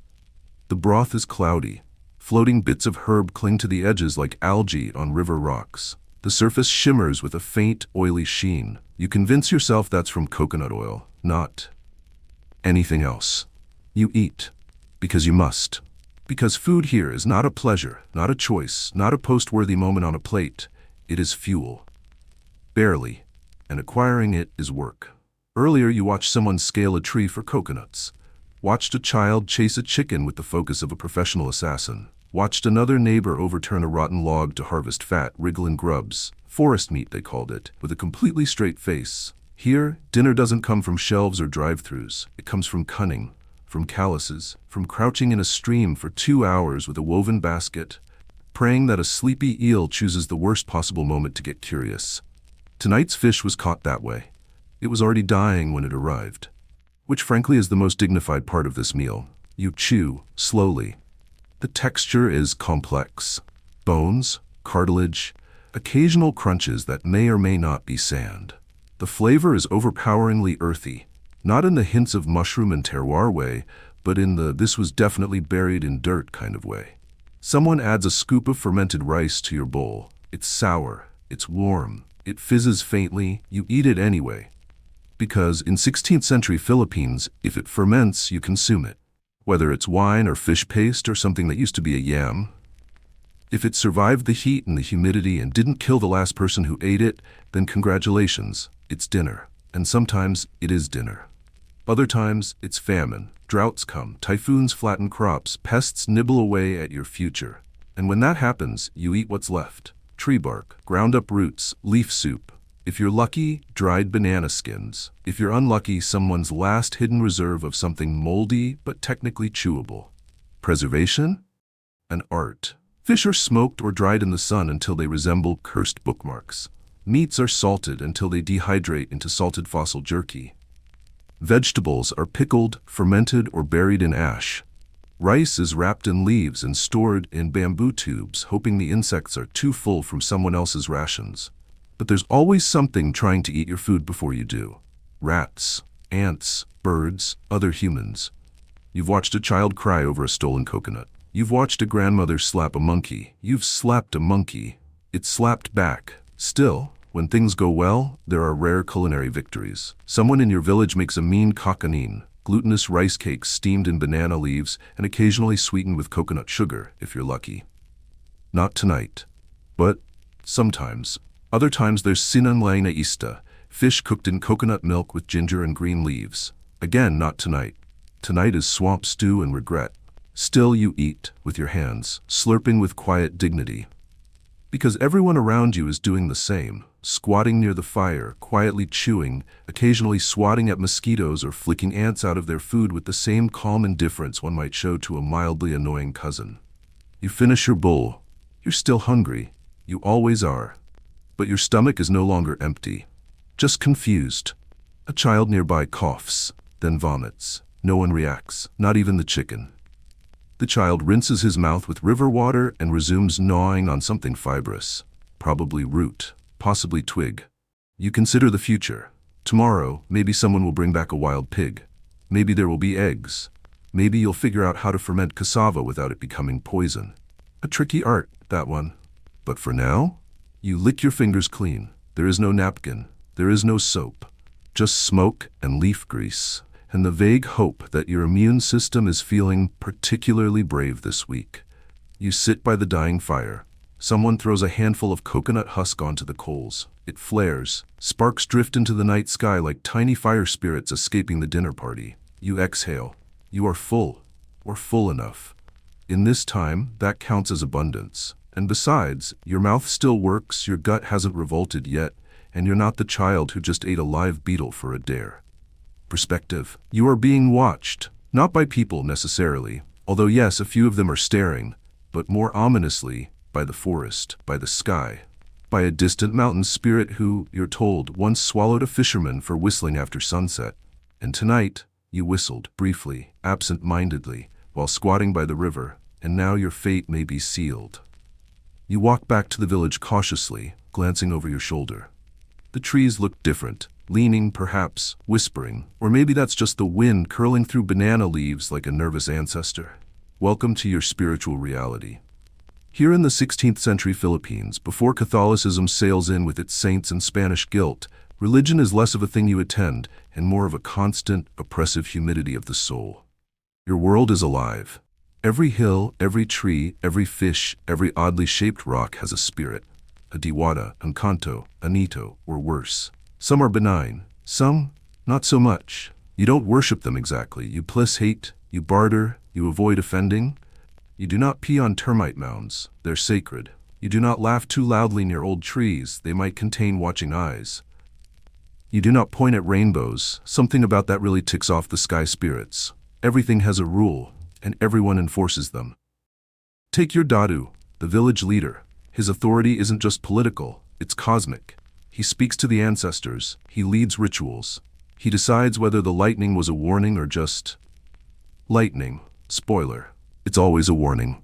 The broth is cloudy. Floating bits of herb cling to the edges like algae on river rocks. The surface shimmers with a faint, oily sheen. You convince yourself that's from coconut oil, not anything else. You eat. Because you must. Because food here is not a pleasure, not a choice, not a post-worthy moment on a plate. It is fuel. Barely. And acquiring it is work. Earlier you watched someone scale a tree for coconuts. Watched a child chase a chicken with the focus of a professional assassin. Watched another neighbor overturn a rotten log to harvest fat, wriggling grubs, forest meat they called it, with a completely straight face. Here, dinner doesn't come from shelves or drive-thrus. It comes from cunning, from calluses, from crouching in a stream for 2 hours with a woven basket, praying that a sleepy eel chooses the worst possible moment to get curious. Tonight's fish was caught that way. It was already dying when it arrived. Which frankly is the most dignified part of this meal. You chew, slowly. The texture is complex. Bones, cartilage, occasional crunches that may or may not be sand. The flavor is overpoweringly earthy, not in the hints of mushroom and terroir way, but in the this was definitely buried in dirt kind of way. Someone adds a scoop of fermented rice to your bowl. It's sour, it's warm, it fizzes faintly, you eat it anyway. Because in 16th century Philippines, if it ferments, you consume it. Whether it's wine or fish paste or something that used to be a yam. If it survived the heat and the humidity and didn't kill the last person who ate it, then congratulations, it's dinner. And sometimes it is dinner. Other times, it's famine. Droughts come, typhoons flatten crops, pests nibble away at your future. And when that happens, you eat what's left. Tree bark, ground up roots, leaf soup. If you're lucky, dried banana skins. If you're unlucky, someone's last hidden reserve of something moldy but technically chewable. Preservation? An art. Fish are smoked or dried in the sun until they resemble cursed bookmarks. Meats are salted until they dehydrate into salted fossil jerky. Vegetables are pickled, fermented, or buried in ash. Rice is wrapped in leaves and stored in bamboo tubes, hoping the insects are too full from someone else's rations. But there's always something trying to eat your food before you do. Rats, ants, birds, other humans. You've watched a child cry over a stolen coconut. You've watched a grandmother slap a monkey. You've slapped a monkey. It slapped back. Still, when things go well, there are rare culinary victories. Someone in your village makes a mean kakanin, glutinous rice cakes steamed in banana leaves and occasionally sweetened with coconut sugar, if you're lucky. Not tonight, but sometimes. Other times there's sinanlay na ista, fish cooked in coconut milk with ginger and green leaves. Again, not tonight. Tonight is swamp stew and regret. Still you eat, with your hands, slurping with quiet dignity. Because everyone around you is doing the same, squatting near the fire, quietly chewing, occasionally swatting at mosquitoes or flicking ants out of their food with the same calm indifference one might show to a mildly annoying cousin. You finish your bowl. You're still hungry. You always are. But your stomach is no longer empty, just confused. A child nearby coughs, then vomits. No one reacts, not even the chicken. The child rinses his mouth with river water and resumes gnawing on something fibrous, probably root, possibly twig. You consider the future. Tomorrow, maybe someone will bring back a wild pig. Maybe there will be eggs. Maybe you'll figure out how to ferment cassava without it becoming poison. A tricky art, that one. But for now, you lick your fingers clean. There is no napkin. There is no soap. Just smoke and leaf grease. and the vague hope that your immune system is feeling particularly brave this week. You sit by the dying fire. Someone throws a handful of coconut husk onto the coals. It flares. Sparks drift into the night sky like tiny fire spirits escaping the dinner party. You exhale. You are full, or full enough. In this time, that counts as abundance. And besides, your mouth still works, your gut hasn't revolted yet, and you're not the child who just ate a live beetle for a dare. Perspective. You are being watched, not by people necessarily, although yes, a few of them are staring, but more ominously, by the forest, by the sky, by a distant mountain spirit who, you're told, once swallowed a fisherman for whistling after sunset. And tonight, you whistled, briefly, absent-mindedly, while squatting by the river, and now your fate may be sealed. You walk back to the village cautiously, glancing over your shoulder. The trees look different, leaning, perhaps, whispering, or maybe that's just the wind curling through banana leaves like a nervous ancestor. Welcome to your spiritual reality. Here in the 16th century Philippines, before Catholicism sails in with its saints and Spanish guilt, religion is less of a thing you attend and more of a constant, oppressive humidity of the soul. Your world is alive. Every hill, every tree, every fish, every oddly shaped rock has a spirit. A diwata, encanto, anito, or worse. Some are benign, some not so much. You don't worship them exactly. You place hate, you barter, you avoid offending. You do not pee on termite mounds. They're sacred. You do not laugh too loudly near old trees. They might contain watching eyes. You do not point at rainbows. Something about that really ticks off the sky spirits. Everything has a rule, and everyone enforces them. Take your Dadu, the village leader. His authority isn't just political, it's cosmic. He speaks to the ancestors, he leads rituals. He decides whether the lightning was a warning or just lightning. Spoiler, it's always a warning.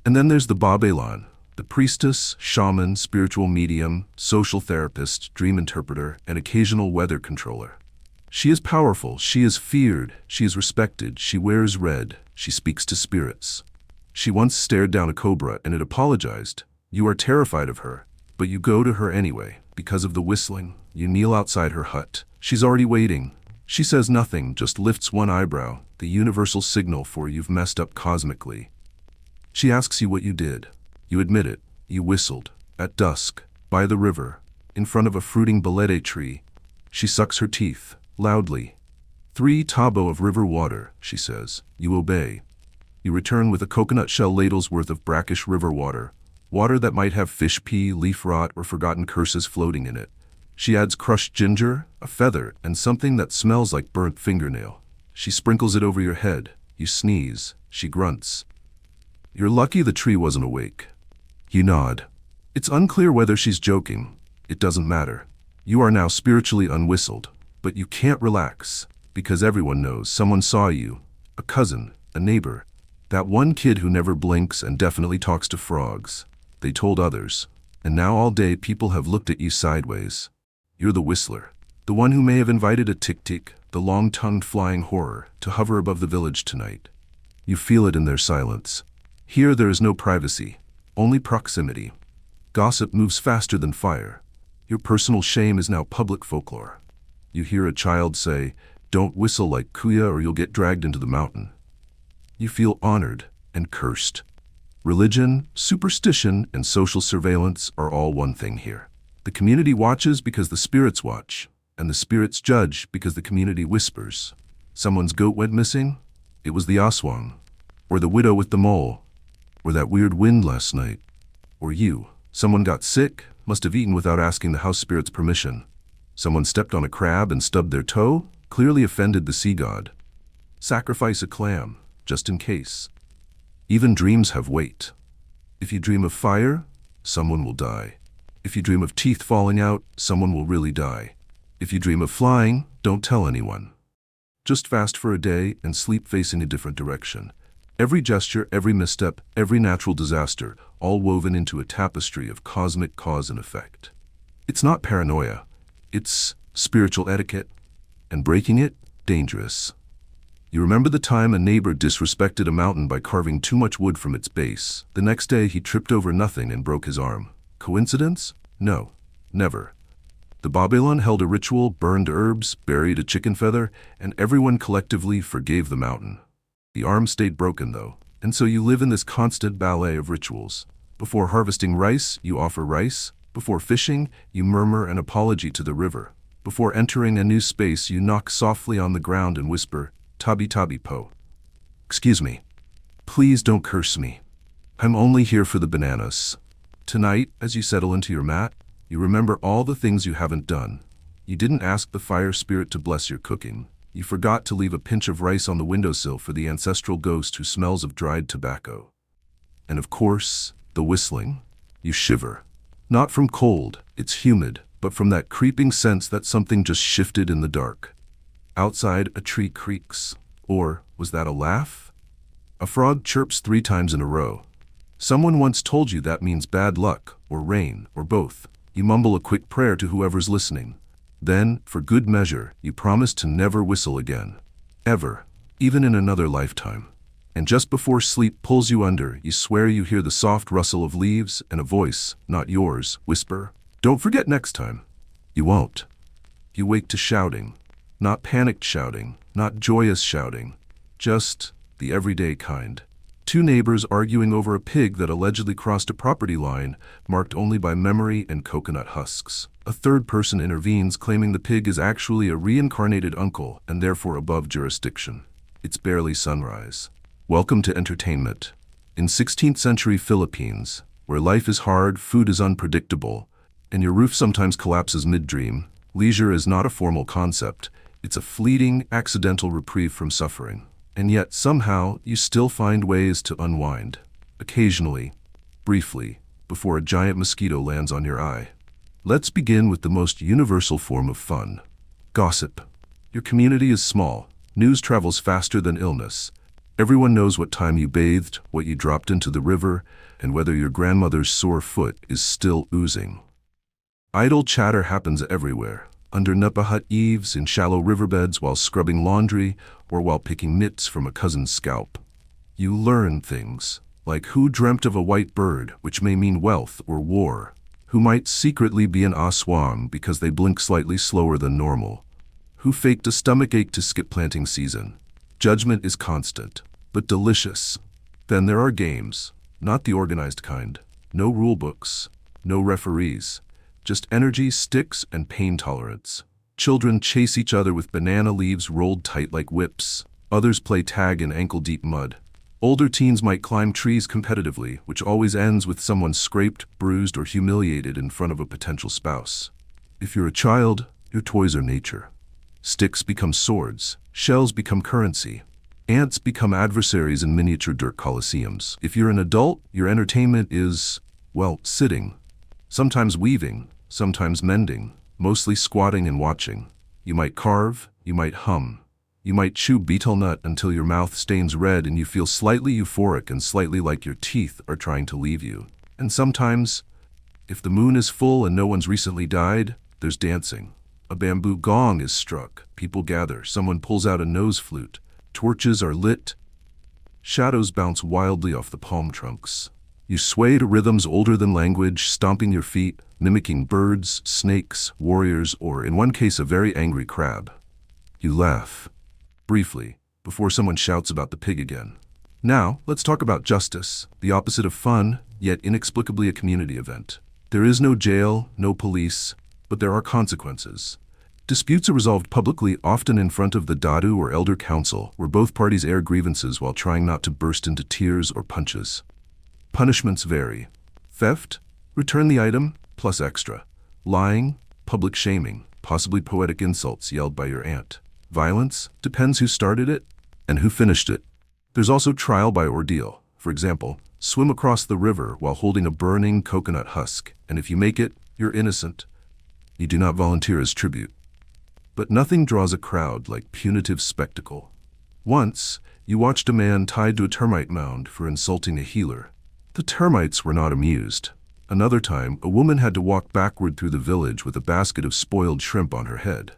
And then there's the Magellan, the priestess, shaman, spiritual medium, social therapist, dream interpreter, and occasional weather controller. She is powerful, she is feared, she is respected, she wears red, she speaks to spirits. She once stared down a cobra and it apologized. You are terrified of her, but you go to her anyway. Because of the whistling, you kneel outside her hut. She's already waiting. She says nothing, just lifts one eyebrow, the universal signal for you've messed up cosmically. She asks you what you did. You admit it. You whistled. At dusk, by the river, in front of a fruiting balete tree. She sucks her teeth, loudly. 3 tabo of river water, she says. You obey. You return with a coconut shell ladle's worth of brackish river water. Water that might have fish pee, leaf rot, or forgotten curses floating in it. She adds crushed ginger, a feather, and something that smells like burnt fingernail. She sprinkles it over your head. You sneeze. She grunts. You're lucky the tree wasn't awake. You nod. It's unclear whether she's joking. It doesn't matter. You are now spiritually unwhistled, but you can't relax, because everyone knows someone saw you. A cousin, a neighbor, that one kid who never blinks and definitely talks to frogs. They told others, and now all day people have looked at you sideways. You're the whistler, the one who may have invited a tick-tick, the long-tongued flying horror, to hover above the village tonight. You feel it in their silence. Here there is no privacy, only proximity. Gossip moves faster than fire. Your personal shame is now public folklore. You hear a child say, "Don't whistle like Kuya or you'll get dragged into the mountain." You feel honored and cursed. Religion, superstition, and social surveillance are all one thing here. The community watches because the spirits watch, and the spirits judge because the community whispers. Someone's goat went missing? It was the aswang. Or the widow with the mole. Or that weird wind last night. Or you. Someone got sick, must have eaten without asking the house spirit's permission. Someone stepped on a crab and stubbed their toe, clearly offended the sea god. Sacrifice a clam, just in case. Even dreams have weight. If you dream of fire, someone will die. If you dream of teeth falling out, someone will really die. If you dream of flying, don't tell anyone. Just fast for a day and sleep facing a different direction. Every gesture, every misstep, every natural disaster, all woven into a tapestry of cosmic cause and effect. It's not paranoia. It's spiritual etiquette. And breaking it, dangerous. You remember the time a neighbor disrespected a mountain by carving too much wood from its base. The next day he tripped over nothing and broke his arm. Coincidence? No, never. The Magellan held a ritual, burned herbs, buried a chicken feather, and everyone collectively forgave the mountain. The arm stayed broken, though, and so you live in this constant ballet of rituals. Before harvesting rice, you offer rice. Before fishing, you murmur an apology to the river. Before entering a new space, you knock softly on the ground and whisper, "Tabi tabi po." Excuse me. Please don't curse me. I'm only here for the bananas. Tonight, as you settle into your mat, you remember all the things you haven't done. You didn't ask the fire spirit to bless your cooking. You forgot to leave a pinch of rice on the windowsill for the ancestral ghost who smells of dried tobacco. And of course, the whistling. You shiver. Not from cold, it's humid, but from that creeping sense that something just shifted in the dark. Outside, a tree creaks. Or, was that a laugh? A frog chirps 3 times in a row. Someone once told you that means bad luck, or rain, or both. You mumble a quick prayer to whoever's listening. Then, for good measure, you promise to never whistle again. Ever. Even in another lifetime. And just before sleep pulls you under, you swear you hear the soft rustle of leaves and a voice, not yours, whisper, "Don't forget next time." You won't. You wake to shouting. Not panicked shouting, not joyous shouting. Just the everyday kind. 2 neighbors arguing over a pig that allegedly crossed a property line, marked only by memory and coconut husks. A third person intervenes, claiming the pig is actually a reincarnated uncle and therefore above jurisdiction. It's barely sunrise. Welcome to entertainment. In 16th century Philippines, where life is hard, food is unpredictable, and your roof sometimes collapses mid-dream, leisure is not a formal concept. It's a fleeting, accidental reprieve from suffering. And yet, somehow, you still find ways to unwind. Occasionally, briefly, before a giant mosquito lands on your eye. Let's begin with the most universal form of fun. Gossip. Your community is small. News travels faster than illness. Everyone knows what time you bathed, what you dropped into the river, and whether your grandmother's sore foot is still oozing. Idle chatter happens everywhere. Under Nupa hut eaves, in shallow riverbeds, while scrubbing laundry, or while picking nits from a cousin's scalp. You learn things, like who dreamt of a white bird, which may mean wealth or war, who might secretly be an aswang because they blink slightly slower than normal, who faked a stomachache to skip planting season. Judgment is constant, but delicious. Then there are games, not the organized kind. No rule books, no referees. Just energy, sticks, and pain tolerance. Children chase each other with banana leaves rolled tight like whips. Others play tag in ankle-deep mud. Older teens might climb trees competitively, which always ends with someone scraped, bruised, or humiliated in front of a potential spouse. If you're a child, your toys are nature. Sticks become swords. Shells become currency. Ants become adversaries in miniature dirt coliseums. If you're an adult, your entertainment is, well, sitting. Sometimes weaving. Sometimes mending, mostly squatting and watching. You might carve, you might hum. You might chew betel nut until your mouth stains red and you feel slightly euphoric and slightly like your teeth are trying to leave you. And sometimes, if the moon is full and no one's recently died, there's dancing. A bamboo gong is struck, people gather, someone pulls out a nose flute, torches are lit, shadows bounce wildly off the palm trunks. You sway to rhythms older than language, stomping your feet, mimicking birds, snakes, warriors, or in one case a very angry crab. You laugh, briefly, before someone shouts about the pig again. Now, let's talk about justice, the opposite of fun, yet inexplicably a community event. There is no jail, no police, but there are consequences. Disputes are resolved publicly, often in front of the dadu or elder council, where both parties air grievances while trying not to burst into tears or punches. Punishments vary. Theft, return the item, plus extra. Lying, public shaming, possibly poetic insults yelled by your aunt. Violence, depends who started it and who finished it. There's also trial by ordeal. For example, swim across the river while holding a burning coconut husk, and if you make it, you're innocent. You do not volunteer as tribute. But nothing draws a crowd like punitive spectacle. Once, you watched a man tied to a termite mound for insulting a healer. The termites were not amused. Another time, a woman had to walk backward through the village with a basket of spoiled shrimp on her head.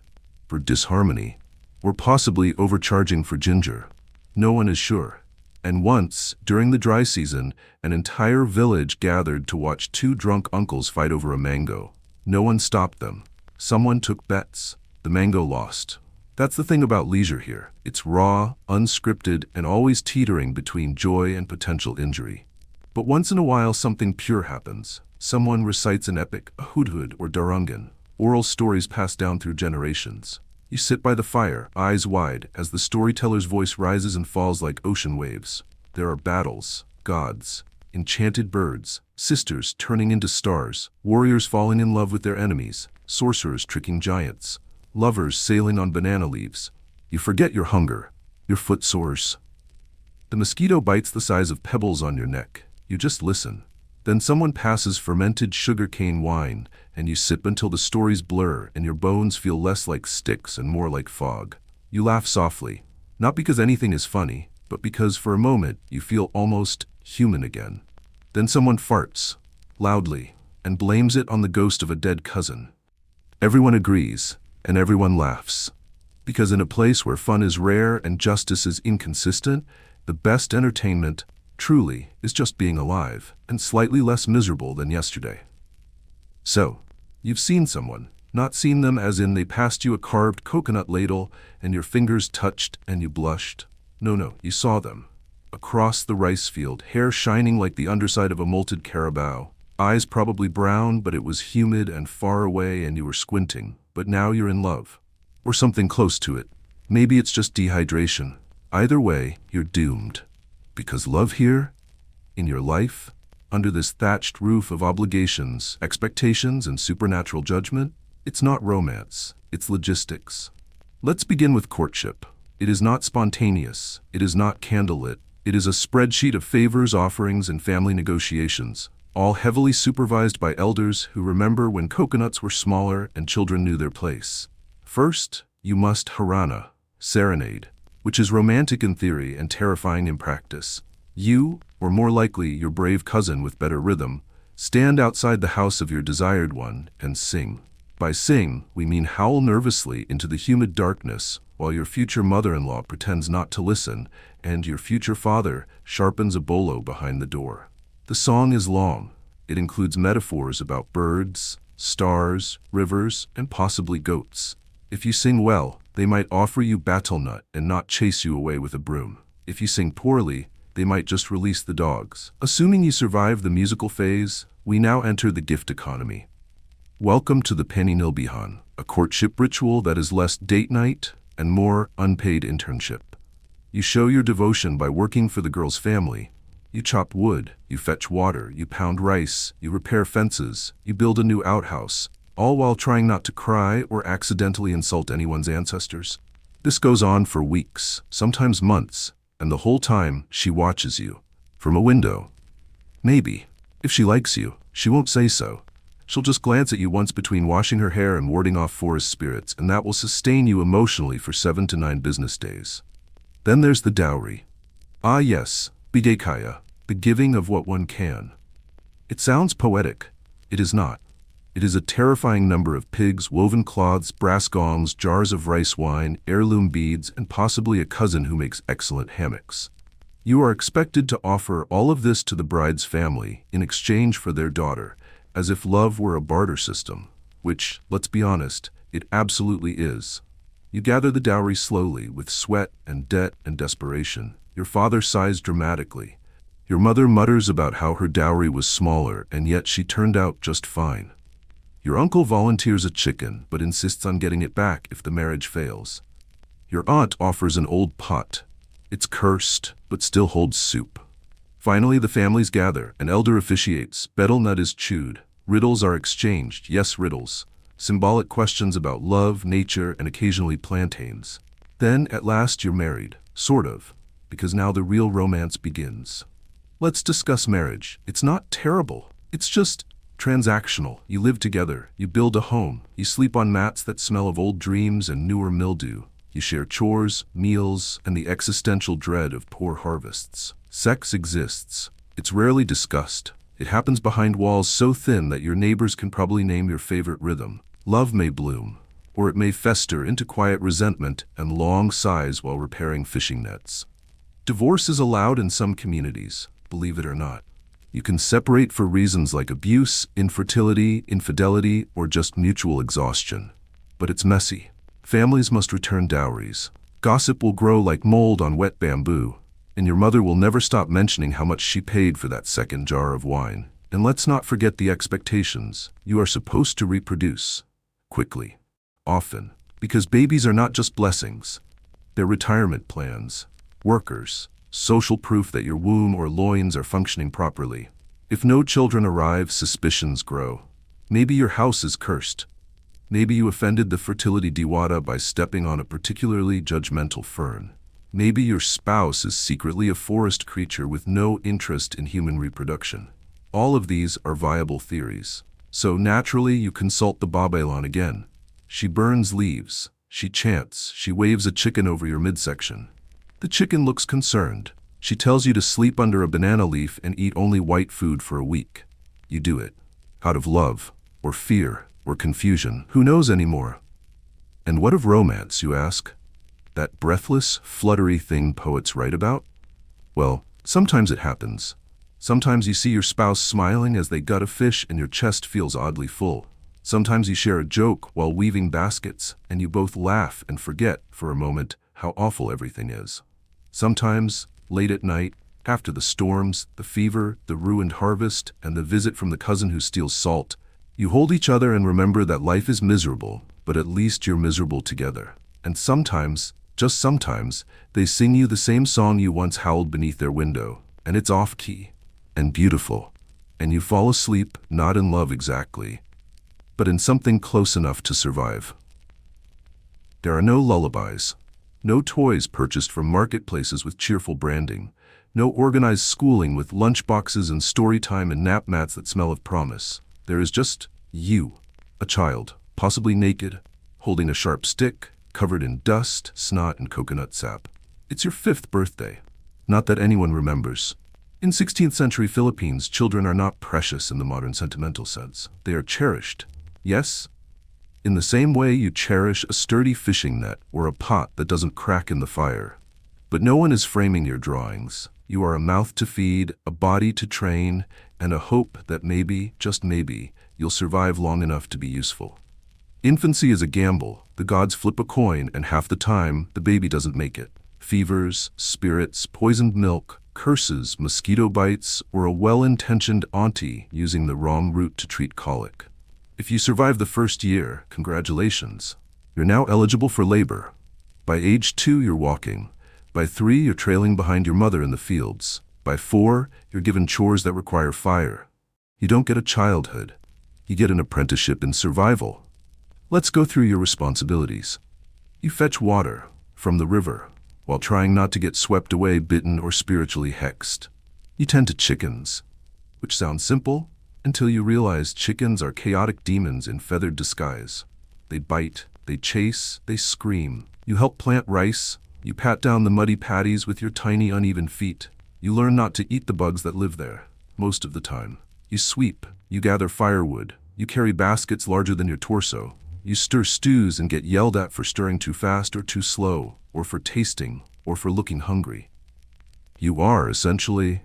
For disharmony, or possibly overcharging for ginger. No one is sure. And once, during the dry season, an entire village gathered to watch 2 drunk uncles fight over a mango. No one stopped them. Someone took bets. The mango lost. That's the thing about leisure here. It's raw, unscripted, and always teetering between joy and potential injury. But once in a while something pure happens. Someone recites an epic, a hudhud or darungan, oral stories passed down through generations. You sit by the fire, eyes wide, as the storyteller's voice rises and falls like ocean waves. There are battles, gods, enchanted birds, sisters turning into stars, warriors falling in love with their enemies, sorcerers tricking giants, lovers sailing on banana leaves. You forget your hunger. Your foot sores. The mosquito bites the size of pebbles on your neck. You just listen. Then someone passes fermented sugarcane wine, and you sip until the stories blur and your bones feel less like sticks and more like fog. You laugh softly, not because anything is funny, but because for a moment you feel almost human again. Then someone farts, loudly, and blames it on the ghost of a dead cousin. Everyone agrees, and everyone laughs. Because in a place where fun is rare and justice is inconsistent, the best entertainment, truly, is just being alive, and slightly less miserable than yesterday. So, you've seen someone, not seen them as in they passed you a carved coconut ladle, and your fingers touched and you blushed. No, you saw them. Across the rice field, hair shining like the underside of a molted carabao. Eyes probably brown, but it was humid and far away and you were squinting. But now you're in love. Or something close to it. Maybe it's just dehydration. Either way, you're doomed. Because love here, in your life, under this thatched roof of obligations, expectations, and supernatural judgment, it's not romance, it's logistics. Let's begin with courtship. It is not spontaneous, it is not candlelit, it is a spreadsheet of favors, offerings, and family negotiations, all heavily supervised by elders who remember when coconuts were smaller and children knew their place. First, you must harana, serenade, which is romantic in theory and terrifying in practice. You, or more likely your brave cousin with better rhythm, stand outside the house of your desired one and sing. By sing, we mean howl nervously into the humid darkness while your future mother-in-law pretends not to listen and your future father sharpens a bolo behind the door. The song is long. It includes metaphors about birds, stars, rivers, and possibly goats. If you sing well, they might offer you battle nut and not chase you away with a broom. If you sing poorly, they might just release the dogs. Assuming you survive the musical phase, we now enter the gift economy. Welcome to the Peninilbihan, a courtship ritual that is less date night and more unpaid internship. You show your devotion by working for the girl's family. You chop wood, you fetch water, you pound rice, you repair fences, you build a new outhouse, all while trying not to cry or accidentally insult anyone's ancestors. This goes on for weeks, sometimes months, and the whole time she watches you. From a window. Maybe. If she likes you, she won't say so. She'll just glance at you once between washing her hair and warding off forest spirits, and that will sustain you emotionally for 7 to 9 business days. Then there's the dowry. Ah yes, bigekaya, the giving of what one can. It sounds poetic. It is not. It is a terrifying number of pigs, woven cloths, brass gongs, jars of rice wine, heirloom beads, and possibly a cousin who makes excellent hammocks. You are expected to offer all of this to the bride's family in exchange for their daughter, as if love were a barter system, which, let's be honest, it absolutely is. You gather the dowry slowly, with sweat and debt and desperation. Your father sighs dramatically. Your mother mutters about how her dowry was smaller, and yet she turned out just fine. Your uncle volunteers a chicken, but insists on getting it back if the marriage fails. Your aunt offers an old pot. It's cursed, but still holds soup. Finally, the families gather. An elder officiates. Betel nut is chewed. Riddles are exchanged. Yes, riddles. Symbolic questions about love, nature, and occasionally plantains. Then, at last, you're married. Sort of. Because now the real romance begins. Let's discuss marriage. It's not terrible. It's just transactional. You live together. You build a home. You sleep on mats that smell of old dreams and newer mildew. You share chores, meals, and the existential dread of poor harvests. Sex exists. It's rarely discussed. It happens behind walls so thin that your neighbors can probably name your favorite rhythm. Love may bloom, or it may fester into quiet resentment and long sighs while repairing fishing nets. Divorce is allowed in some communities, believe it or not. You can separate for reasons like abuse, infertility, infidelity, or just mutual exhaustion. But it's messy. Families must return dowries. Gossip will grow like mold on wet bamboo, and your mother will never stop mentioning how much she paid for that second jar of wine. And let's not forget the expectations. You are supposed to reproduce. Quickly. Often. Because babies are not just blessings. They're retirement plans. Workers. Social proof that your womb or loins are functioning properly. If no children arrive, suspicions grow. Maybe your house is cursed. Maybe you offended the fertility dewata by stepping on a particularly judgmental fern. Maybe your spouse is secretly a forest creature with no interest in human reproduction. All of these are viable theories. So naturally you consult the Magellan again. She burns leaves. She chants. She waves a chicken over your midsection. The chicken looks concerned. She tells you to sleep under a banana leaf and eat only white food for a week. You do it. Out of love, or fear, or confusion. Who knows anymore? And what of romance, you ask? That breathless, fluttery thing poets write about? Well, sometimes it happens. Sometimes you see your spouse smiling as they gut a fish and your chest feels oddly full. Sometimes you share a joke while weaving baskets and you both laugh and forget for a moment how awful everything is. Sometimes, late at night, after the storms, the fever, the ruined harvest, and the visit from the cousin who steals salt, you hold each other and remember that life is miserable, but at least you're miserable together. And sometimes, just sometimes, they sing you the same song you once howled beneath their window, and it's off-key and beautiful, and you fall asleep not in love exactly, but in something close enough to survive. There are no lullabies, no toys purchased from marketplaces with cheerful branding, no organized schooling with lunchboxes and story time and nap mats that smell of promise. There is just you, a child, possibly naked, holding a sharp stick, covered in dust, snot, and coconut sap. It's your 5th birthday. Not that anyone remembers. In 16th century Philippines, children are not precious in the modern sentimental sense. They are cherished. Yes? In the same way you cherish a sturdy fishing net or a pot that doesn't crack in the fire. But no one is framing your drawings. You are a mouth to feed, a body to train, and a hope that maybe, just maybe, you'll survive long enough to be useful. Infancy is a gamble. The gods flip a coin, and half the time, the baby doesn't make it. Fevers, spirits, poisoned milk, curses, mosquito bites, or a well-intentioned auntie using the wrong route to treat colic. If you survive the first year, congratulations. You're now eligible for labor. By age 2, you're walking. By 3, you're trailing behind your mother in the fields. By 4, you're given chores that require fire. You don't get a childhood. You get an apprenticeship in survival. Let's go through your responsibilities. You fetch water from the river while trying not to get swept away, bitten, or spiritually hexed. You tend to chickens, which sounds simple until you realize chickens are chaotic demons in feathered disguise. They bite, they chase, they scream. You help plant rice. You pat down the muddy paddies with your tiny, uneven feet. You learn not to eat the bugs that live there, most of the time. You sweep. You gather firewood. You carry baskets larger than your torso. You stir stews and get yelled at for stirring too fast or too slow, or for tasting, or for looking hungry. You are, essentially,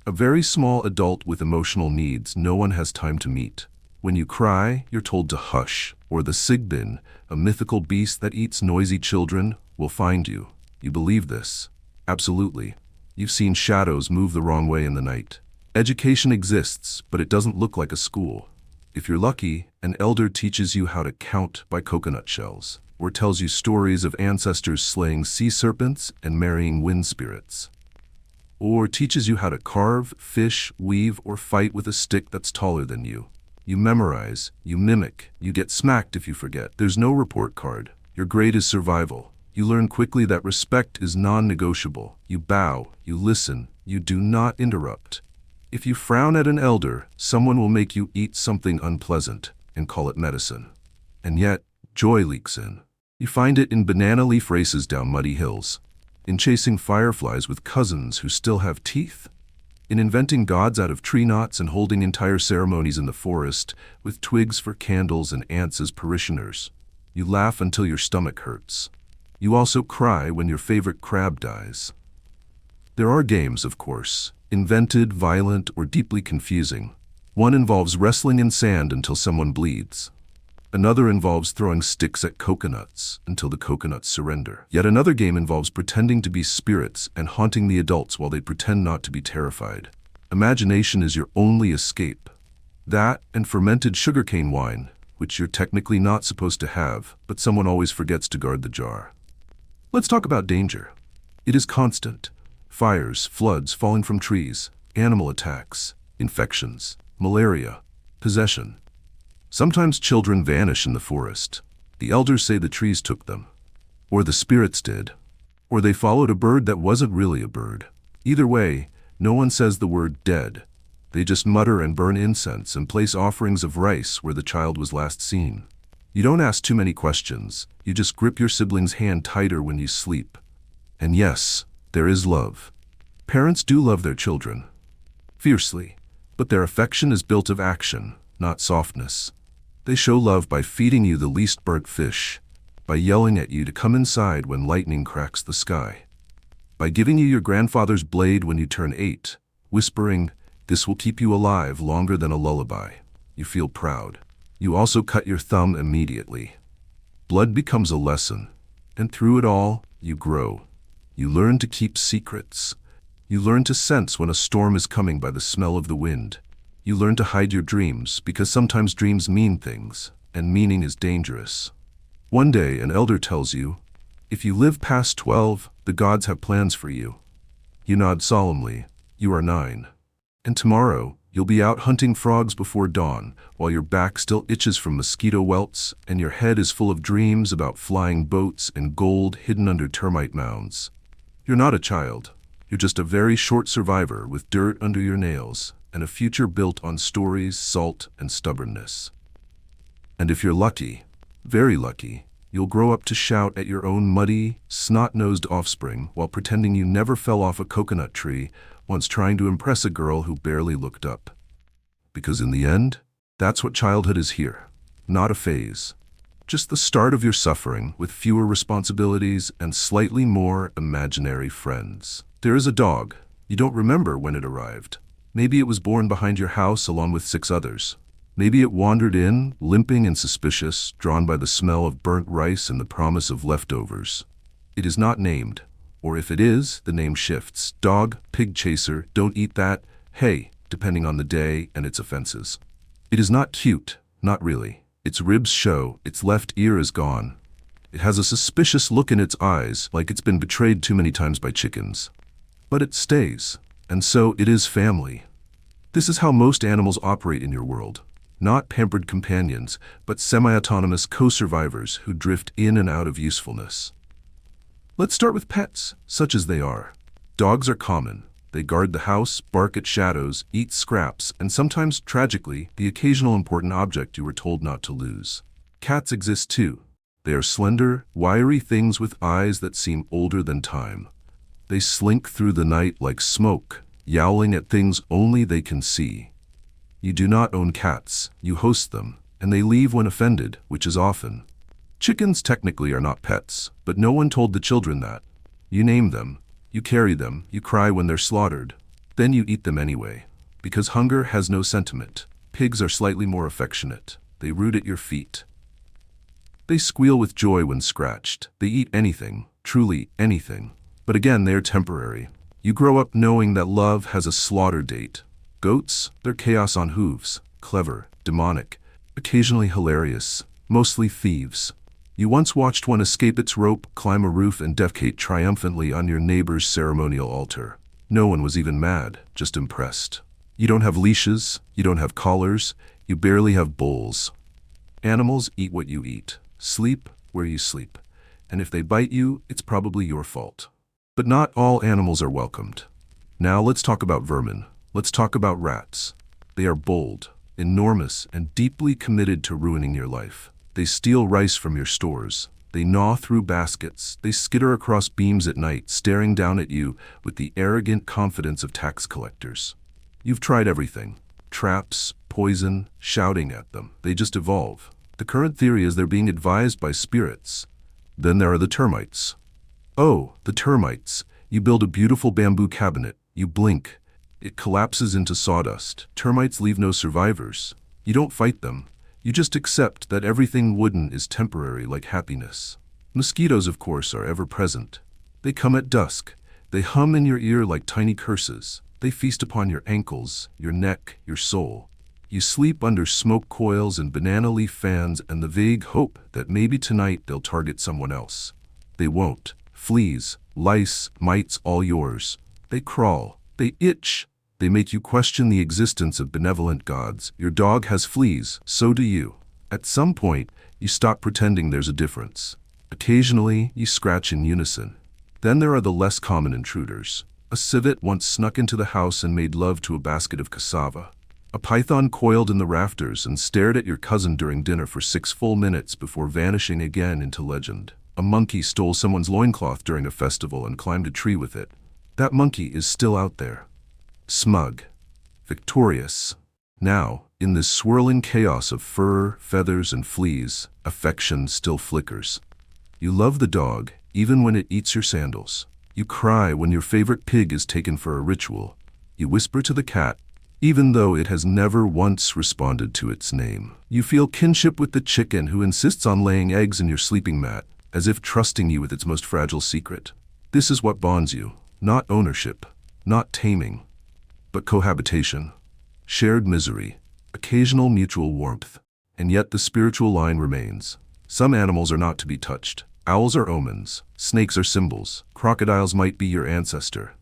a very small adult with emotional needs no one has time to meet. When you cry, you're told to hush, or the sigbin, a mythical beast that eats noisy children, will find you. You believe this? Absolutely. You've seen shadows move the wrong way in the night. Education exists, but it doesn't look like a school. If you're lucky, an elder teaches you how to count by coconut shells, or tells you stories of ancestors slaying sea serpents and marrying wind spirits, or teaches you how to carve, fish, weave, or fight with a stick that's taller than you. You memorize, you mimic, you get smacked if you forget. There's no report card. Your grade is survival. You learn quickly that respect is non-negotiable. You bow, you listen, you do not interrupt. If you frown at an elder, someone will make you eat something unpleasant and call it medicine. And yet, joy leaks in. You find it in banana leaf races down muddy hills, in chasing fireflies with cousins who still have teeth, in inventing gods out of tree knots and holding entire ceremonies in the forest with twigs for candles and ants as parishioners. You laugh until your stomach hurts. You also cry when your favorite crab dies. There are games, of course, invented, violent, or deeply confusing. One involves wrestling in sand until someone bleeds. Another involves throwing sticks at coconuts until the coconuts surrender. Yet another game involves pretending to be spirits and haunting the adults while they pretend not to be terrified. Imagination is your only escape. That and fermented sugarcane wine, which you're technically not supposed to have, but someone always forgets to guard the jar. Let's talk about danger. It is constant. Fires, floods falling from trees, animal attacks, infections, malaria, possession. Sometimes children vanish in the forest. The elders say the trees took them. Or the spirits did. Or they followed a bird that wasn't really a bird. Either way, no one says the word dead. They just mutter and burn incense and place offerings of rice where the child was last seen. You don't ask too many questions. You just grip your sibling's hand tighter when you sleep. And yes, there is love. Parents do love their children. Fiercely. But their affection is built of action, not softness. They show love by feeding you the least burnt fish, by yelling at you to come inside when lightning cracks the sky, by giving you your grandfather's blade when you turn 8, whispering, "This will keep you alive longer than a lullaby." You feel proud. You also cut your thumb immediately. Blood becomes a lesson, and through it all, you grow. You learn to keep secrets. You learn to sense when a storm is coming by the smell of the wind. You learn to hide your dreams because sometimes dreams mean things, and meaning is dangerous. One day, an elder tells you, "If you live past 12, the gods have plans for you." You nod solemnly. You are 9. And tomorrow, you'll be out hunting frogs before dawn, while your back still itches from mosquito welts, and your head is full of dreams about flying boats and gold hidden under termite mounds. You're not a child. You're just a very short survivor with dirt under your nails, and a future built on stories, salt, and stubbornness. And if you're lucky, very lucky, you'll grow up to shout at your own muddy, snot-nosed offspring while pretending you never fell off a coconut tree, once trying to impress a girl who barely looked up. Because in the end, that's what childhood is here. Not a phase. Just the start of your suffering with fewer responsibilities and slightly more imaginary friends. There is a dog. You don't remember when it arrived. Maybe it was born behind your house along with 6 others. Maybe it wandered in, limping and suspicious, drawn by the smell of burnt rice and the promise of leftovers. It is not named, or if it is, the name shifts. Dog, pig chaser, don't eat that, hey, depending on the day and its offenses. It is not cute, not really. Its ribs show, its left ear is gone. It has a suspicious look in its eyes, like it's been betrayed too many times by chickens. But it stays. And so it is family. This is how most animals operate in your world. Not pampered companions, but semi-autonomous co-survivors who drift in and out of usefulness. Let's start with pets, such as they are. Dogs are common. They guard the house, bark at shadows, eat scraps, and sometimes, tragically, the occasional important object you were told not to lose. Cats exist too. They are slender, wiry things with eyes that seem older than time. They slink through the night like smoke, yowling at things only they can see. You do not own cats, you host them, and they leave when offended, which is often. Chickens technically are not pets, but no one told the children that. You name them, you carry them, you cry when they're slaughtered. Then you eat them anyway, because hunger has no sentiment. Pigs are slightly more affectionate. They root at your feet. They squeal with joy when scratched. They eat anything, truly anything. But again, they are temporary. You grow up knowing that love has a slaughter date. Goats, they're chaos on hooves, clever, demonic, occasionally hilarious, mostly thieves. You once watched one escape its rope, climb a roof, and defecate triumphantly on your neighbor's ceremonial altar. No one was even mad, just impressed. You don't have leashes, you don't have collars, you barely have bowls. Animals eat what you eat, sleep where you sleep, and if they bite you, it's probably your fault. But not all animals are welcomed. Now let's talk about vermin. Let's talk about rats. They are bold, enormous, and deeply committed to ruining your life. They steal rice from your stores. They gnaw through baskets. They skitter across beams at night, staring down at you with the arrogant confidence of tax collectors. You've tried everything. Traps, poison, shouting at them. They just evolve. The current theory is they're being advised by spirits. Then there are the termites. Oh, the termites. You build a beautiful bamboo cabinet. You blink, It collapses into sawdust. Termites leave no survivors. You don't fight them. You just accept that everything wooden is temporary like happiness. Mosquitoes, of course, are ever present. They come at dusk. They hum in your ear like tiny curses. They feast upon your ankles, your neck, your soul. You sleep under smoke coils and banana leaf fans and the vague hope that maybe tonight they'll target someone else. They won't. Fleas, lice, mites, all yours. They crawl. They itch. They make you question the existence of benevolent gods. Your dog has fleas, so do you. At some point, you stop pretending there's a difference. Occasionally, you scratch in unison. Then there are the less common intruders. A civet once snuck into the house and made love to a basket of cassava. A python coiled in the rafters and stared at your cousin during dinner for 6 full minutes before vanishing again into legend. A monkey stole someone's loincloth during a festival and climbed a tree with it. That monkey is still out there. Smug. Victorious. Now, in this swirling chaos of fur, feathers, and fleas, affection still flickers. You love the dog, even when it eats your sandals. You cry when your favorite pig is taken for a ritual. You whisper to the cat, even though it has never once responded to its name. You feel kinship with the chicken who insists on laying eggs in your sleeping mat, as if trusting you with its most fragile secret. This is what bonds you, not ownership, not taming, but cohabitation, shared misery, occasional mutual warmth. And yet the spiritual line remains. Some animals are not to be touched. Owls are omens, snakes are symbols, crocodiles might be your ancestor.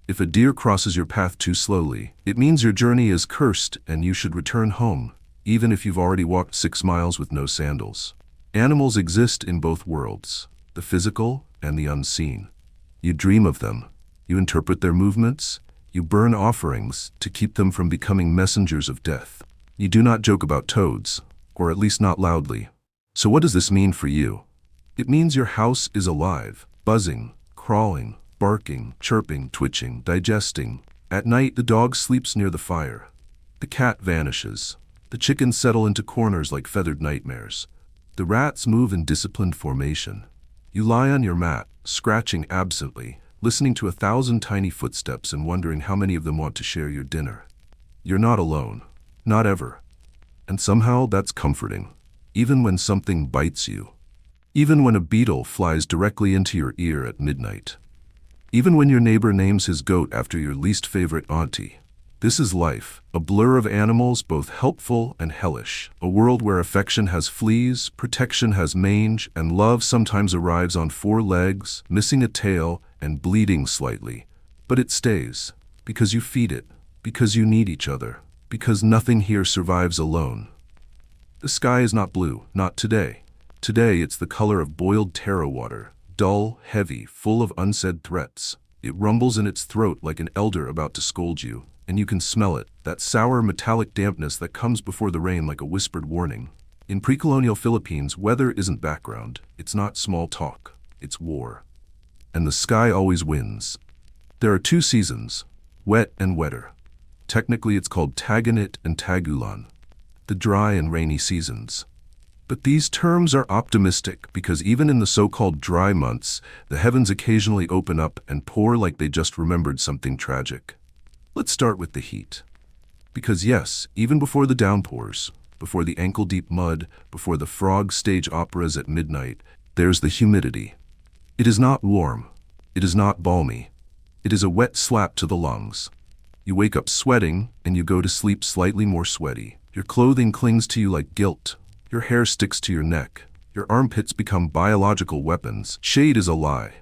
If a deer crosses your path too slowly, it means your journey is cursed and you should return home, even if you've already walked 6 miles with no sandals. Animals exist in both worlds, the physical and the unseen. You dream of them. You interpret their movements. You burn offerings to keep them from becoming messengers of death. You do not joke about toads, or at least not loudly. So what does this mean for you? It means your house is alive, buzzing, crawling, barking, chirping, twitching, digesting. At night, the dog sleeps near the fire. The cat vanishes. The chickens settle into corners like feathered nightmares. The rats move in disciplined formation. You lie on your mat, scratching absently, listening to 1,000 tiny footsteps and wondering how many of them want to share your dinner. You're not alone. Not ever. And somehow that's comforting. Even when something bites you. Even when a beetle flies directly into your ear at midnight. Even when your neighbor names his goat after your least favorite auntie. This is life, a blur of animals both helpful and hellish. A world where affection has fleas, protection has mange, and love sometimes arrives on 4 legs, missing a tail, and bleeding slightly. But it stays, because you feed it, because you need each other, because nothing here survives alone. The sky is not blue, not today. Today it's the color of boiled taro water. Dull, heavy, full of unsaid threats. It rumbles in its throat like an elder about to scold you, and you can smell it, that sour metallic dampness that comes before the rain like a whispered warning. In precolonial Philippines, weather isn't background. It's not small talk. It's war. And the sky always wins. There are 2 seasons, wet and wetter. Technically it's called taginit and tagulan, the dry and rainy seasons. But these terms are optimistic because even in the so-called dry months, the heavens occasionally open up and pour like they just remembered something tragic. Let's start with the heat. Because yes, even before the downpours, before the ankle-deep mud, before the frog stage operas at midnight, there's the humidity. It is not warm. It is not balmy. It is a wet slap to the lungs. You wake up sweating and you go to sleep slightly more sweaty. Your clothing clings to you like guilt. Your hair sticks to your neck. Your armpits become biological weapons. Shade is a lie.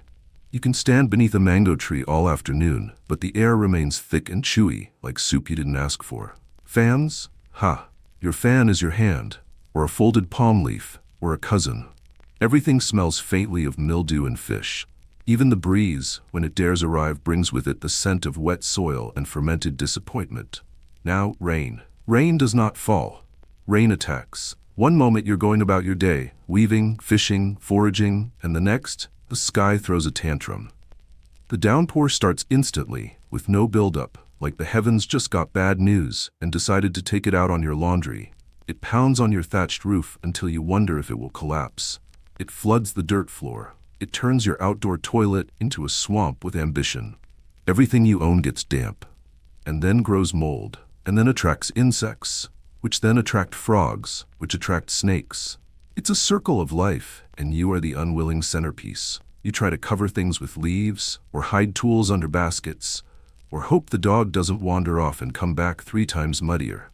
You can stand beneath a mango tree all afternoon, but the air remains thick and chewy, like soup you didn't ask for. Fans? Ha! Your fan is your hand, or a folded palm leaf, or a cousin. Everything smells faintly of mildew and fish. Even the breeze, when it dares arrive, brings with it the scent of wet soil and fermented disappointment. Now, rain. Rain does not fall. Rain attacks. One moment you're going about your day, weaving, fishing, foraging, and the next, the sky throws a tantrum. The downpour starts instantly, with no build-up, like the heavens just got bad news and decided to take it out on your laundry. It pounds on your thatched roof until you wonder if it will collapse. It floods the dirt floor. It turns your outdoor toilet into a swamp with ambition. Everything you own gets damp. and then grows mold, and then attracts insects, which then attract frogs, which attract snakes. It's a circle of life, and you are the unwilling centerpiece. You try to cover things with leaves, or hide tools under baskets, or hope the dog doesn't wander off and come back 3 times muddier.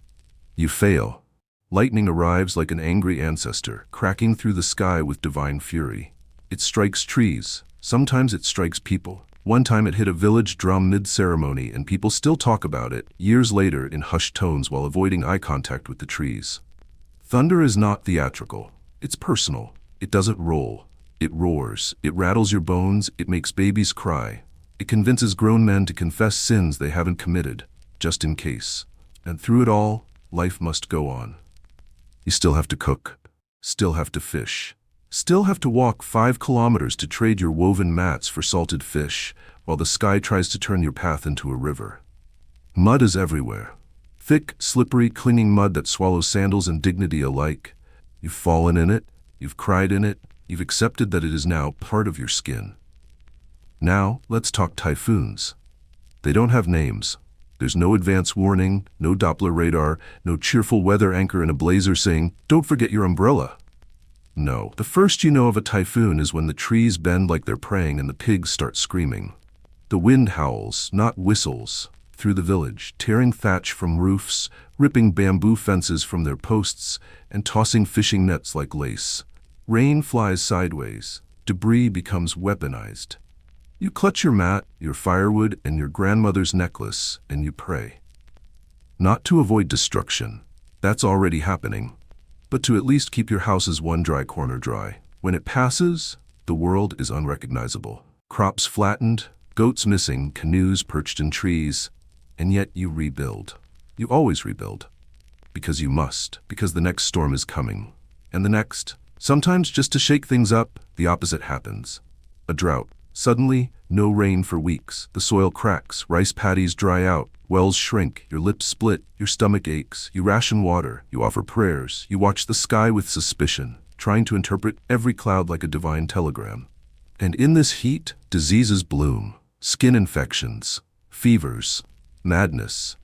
You fail. Lightning arrives like an angry ancestor, cracking through the sky with divine fury. It strikes trees. Sometimes it strikes people. One time it hit a village drum mid-ceremony, and people still talk about it, years later, in hushed tones while avoiding eye contact with the trees. Thunder is not theatrical. It's personal. It doesn't roll. It roars. It rattles your bones. It makes babies cry. It convinces grown men to confess sins they haven't committed, just in case. And through it all, life must go on. You still have to cook, still have to fish, still have to walk 5 kilometers to trade your woven mats for salted fish, while the sky tries to turn your path into a river. Mud is everywhere. Thick, slippery, clinging mud that swallows sandals and dignity alike. You've fallen in it, you've cried in it, you've accepted that it is now part of your skin. Now, let's talk typhoons. They don't have names. There's no advance warning, no Doppler radar, no cheerful weather anchor in a blazer saying, "Don't forget your umbrella." No, the first you know of a typhoon is when the trees bend like they're praying and the pigs start screaming. The wind howls, not whistles, through the village, tearing thatch from roofs, ripping bamboo fences from their posts, and tossing fishing nets like lace. Rain flies sideways. Debris becomes weaponized. You clutch your mat, your firewood, and your grandmother's necklace, and you pray. Not to avoid destruction. That's already happening. But to at least keep your house's one dry corner dry. When it passes, the world is unrecognizable. Crops flattened, goats missing, canoes perched in trees, and yet you rebuild. You always rebuild. Because you must, because the next storm is coming. And the next. Sometimes just to shake things up, the opposite happens. A drought. Suddenly, no rain for weeks. The soil cracks, rice paddies dry out, wells shrink, your lips split, your stomach aches, you ration water, you offer prayers, you watch the sky with suspicion, trying to interpret every cloud like a divine telegram. And in this heat, diseases bloom, skin infections, fevers, madness.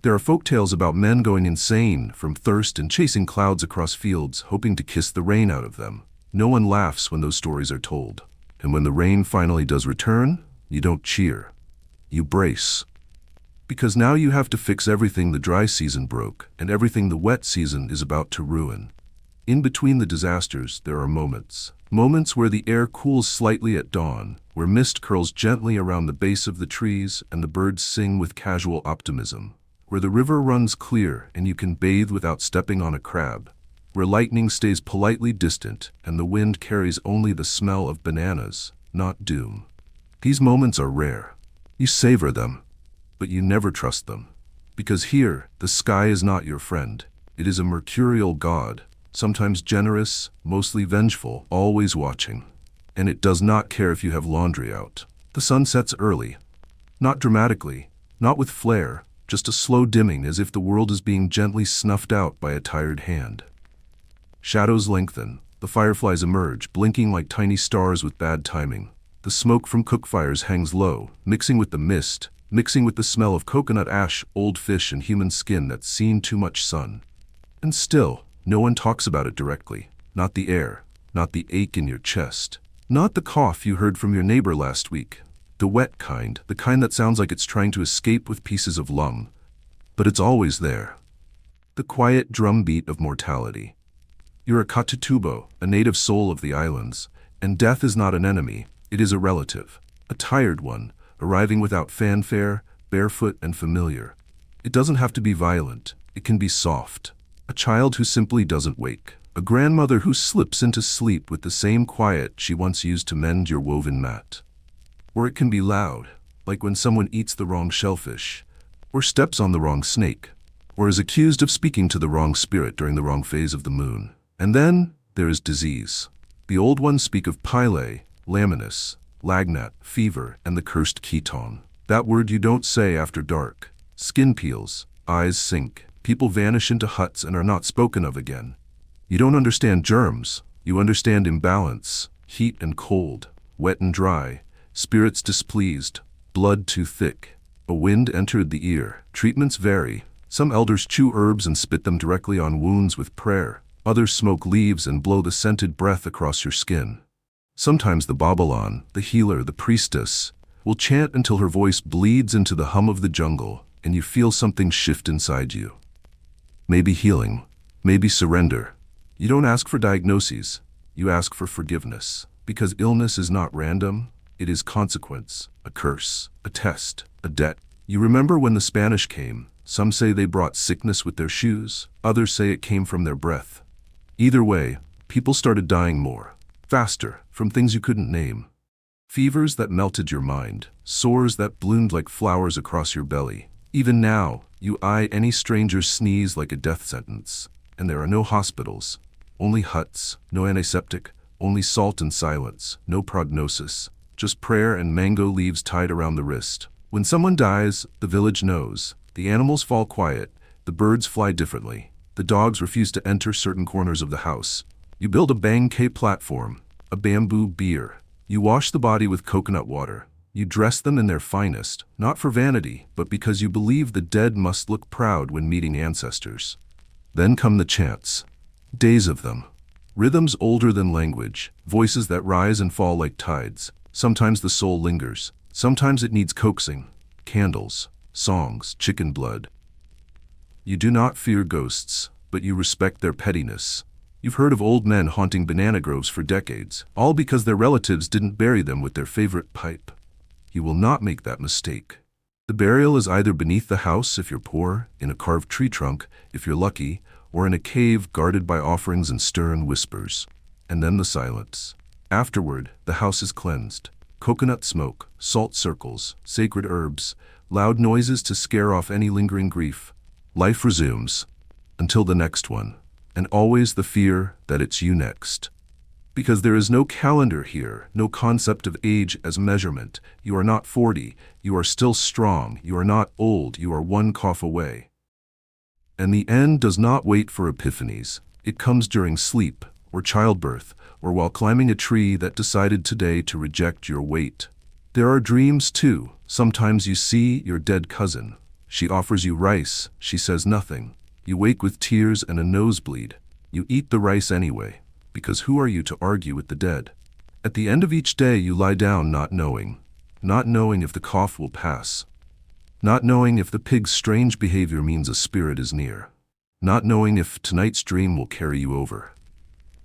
There are folktales about men going insane from thirst and chasing clouds across fields, hoping to kiss the rain out of them. No one laughs when those stories are told. And when the rain finally does return, you don't cheer. You brace. Because now you have to fix everything the dry season broke and everything the wet season is about to ruin. In between the disasters, there are moments. Moments where the air cools slightly at dawn, where mist curls gently around the base of the trees and the birds sing with casual optimism. Where the river runs clear and you can bathe without stepping on a crab. Where lightning stays politely distant and the wind carries only the smell of bananas, not doom. These moments are rare. You savor them, but you never trust them. Because here, the sky is not your friend. It is a mercurial god, sometimes generous, mostly vengeful, always watching. And it does not care if you have laundry out. The sun sets early. Not dramatically, not with flare, just a slow dimming as if the world is being gently snuffed out by a tired hand. Shadows lengthen. The fireflies emerge, blinking like tiny stars with bad timing. The smoke from cook fires hangs low, mixing with the mist, mixing with the smell of coconut ash, old fish, and human skin that's seen too much sun. And still, no one talks about it directly. Not the air, not the ache in your chest, not the cough you heard from your neighbor last week. The wet kind, the kind that sounds like it's trying to escape with pieces of lung. But it's always there. The quiet drumbeat of mortality. You're a Katutubo, a native soul of the islands, and death is not an enemy, it is a relative. A tired one, arriving without fanfare, barefoot and familiar. It doesn't have to be violent, it can be soft. A child who simply doesn't wake. A grandmother who slips into sleep with the same quiet she once used to mend your woven mat. Or it can be loud, like when someone eats the wrong shellfish, or steps on the wrong snake, or is accused of speaking to the wrong spirit during the wrong phase of the moon. And then there is disease. The old ones speak of pyle, laminus, lagnat, fever, and the cursed ketone. That word you don't say after dark. Skin peels, eyes sink, people vanish into huts and are not spoken of again. You don't understand germs, you understand imbalance, heat and cold, wet and dry, spirits displeased, blood too thick. A wind entered the ear. Treatments vary. Some elders chew herbs and spit them directly on wounds with prayer. Others smoke leaves and blow the scented breath across your skin. Sometimes the Babalan, the healer, the priestess, will chant until her voice bleeds into the hum of the jungle, and you feel something shift inside you. Maybe healing, maybe surrender. You don't ask for diagnoses, you ask for forgiveness. Because illness is not random, it is consequence, a curse, a test, a debt. You remember when the Spanish came? Some say they brought sickness with their shoes, others say it came from their breath. Either way, people started dying more, faster, from things you couldn't name. Fevers that melted your mind, sores that bloomed like flowers across your belly. Even now, you eye any stranger's sneeze like a death sentence. And there are no hospitals, only huts, no antiseptic, only salt and silence, no prognosis, just prayer and mango leaves tied around the wrist. When someone dies, the village knows. The animals fall quiet, the birds fly differently, the dogs refuse to enter certain corners of the house. You build a bangke platform, a bamboo bier. You wash the body with coconut water. You dress them in their finest, not for vanity, but because you believe the dead must look proud when meeting ancestors. Then come the chants. Days of them. Rhythms older than language, voices that rise and fall like tides. Sometimes the soul lingers. Sometimes it needs coaxing. Candles, songs, chicken blood. You do not fear ghosts, but you respect their pettiness. You've heard of old men haunting banana groves for decades, all because their relatives didn't bury them with their favorite pipe. You will not make that mistake. The burial is either beneath the house if you're poor, in a carved tree trunk if you're lucky, or in a cave guarded by offerings and stern whispers. And then the silence. Afterward, the house is cleansed. Coconut smoke, salt circles, sacred herbs, loud noises to scare off any lingering grief. Life resumes. Until the next one. And always the fear that it's you next. Because there is no calendar here, no concept of age as measurement. You are not 40, you are still strong, you are not old, you are one cough away. And the end does not wait for epiphanies. It comes during sleep, or childbirth, or while climbing a tree that decided today to reject your weight. There are dreams too. Sometimes you see your dead cousin. She offers you rice, she says nothing. You wake with tears and a nosebleed. You eat the rice anyway, because who are you to argue with the dead? At the end of each day you lie down not knowing if the cough will pass, not knowing if the pig's strange behavior means a spirit is near, not knowing if tonight's dream will carry you over.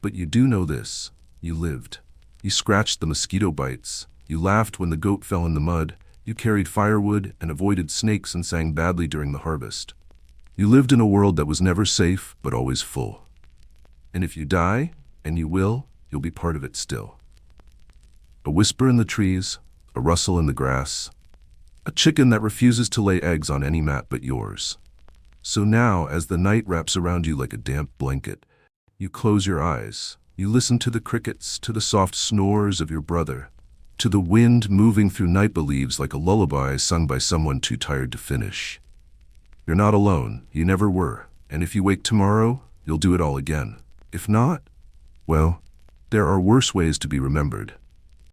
But you do know this, you lived. You scratched the mosquito bites, you laughed when the goat fell in the mud, you carried firewood and avoided snakes and sang badly during the harvest. You lived in a world that was never safe but always full. And if you die, and you will, you'll be part of it still. A whisper in the trees, a rustle in the grass, a chicken that refuses to lay eggs on any mat but yours. So now, as the night wraps around you like a damp blanket, you close your eyes. You listen to the crickets, to the soft snores of your brother, to the wind moving through nipa leaves like a lullaby sung by someone too tired to finish. You're not alone, you never were, and if you wake tomorrow, you'll do it all again. If not, well, there are worse ways to be remembered.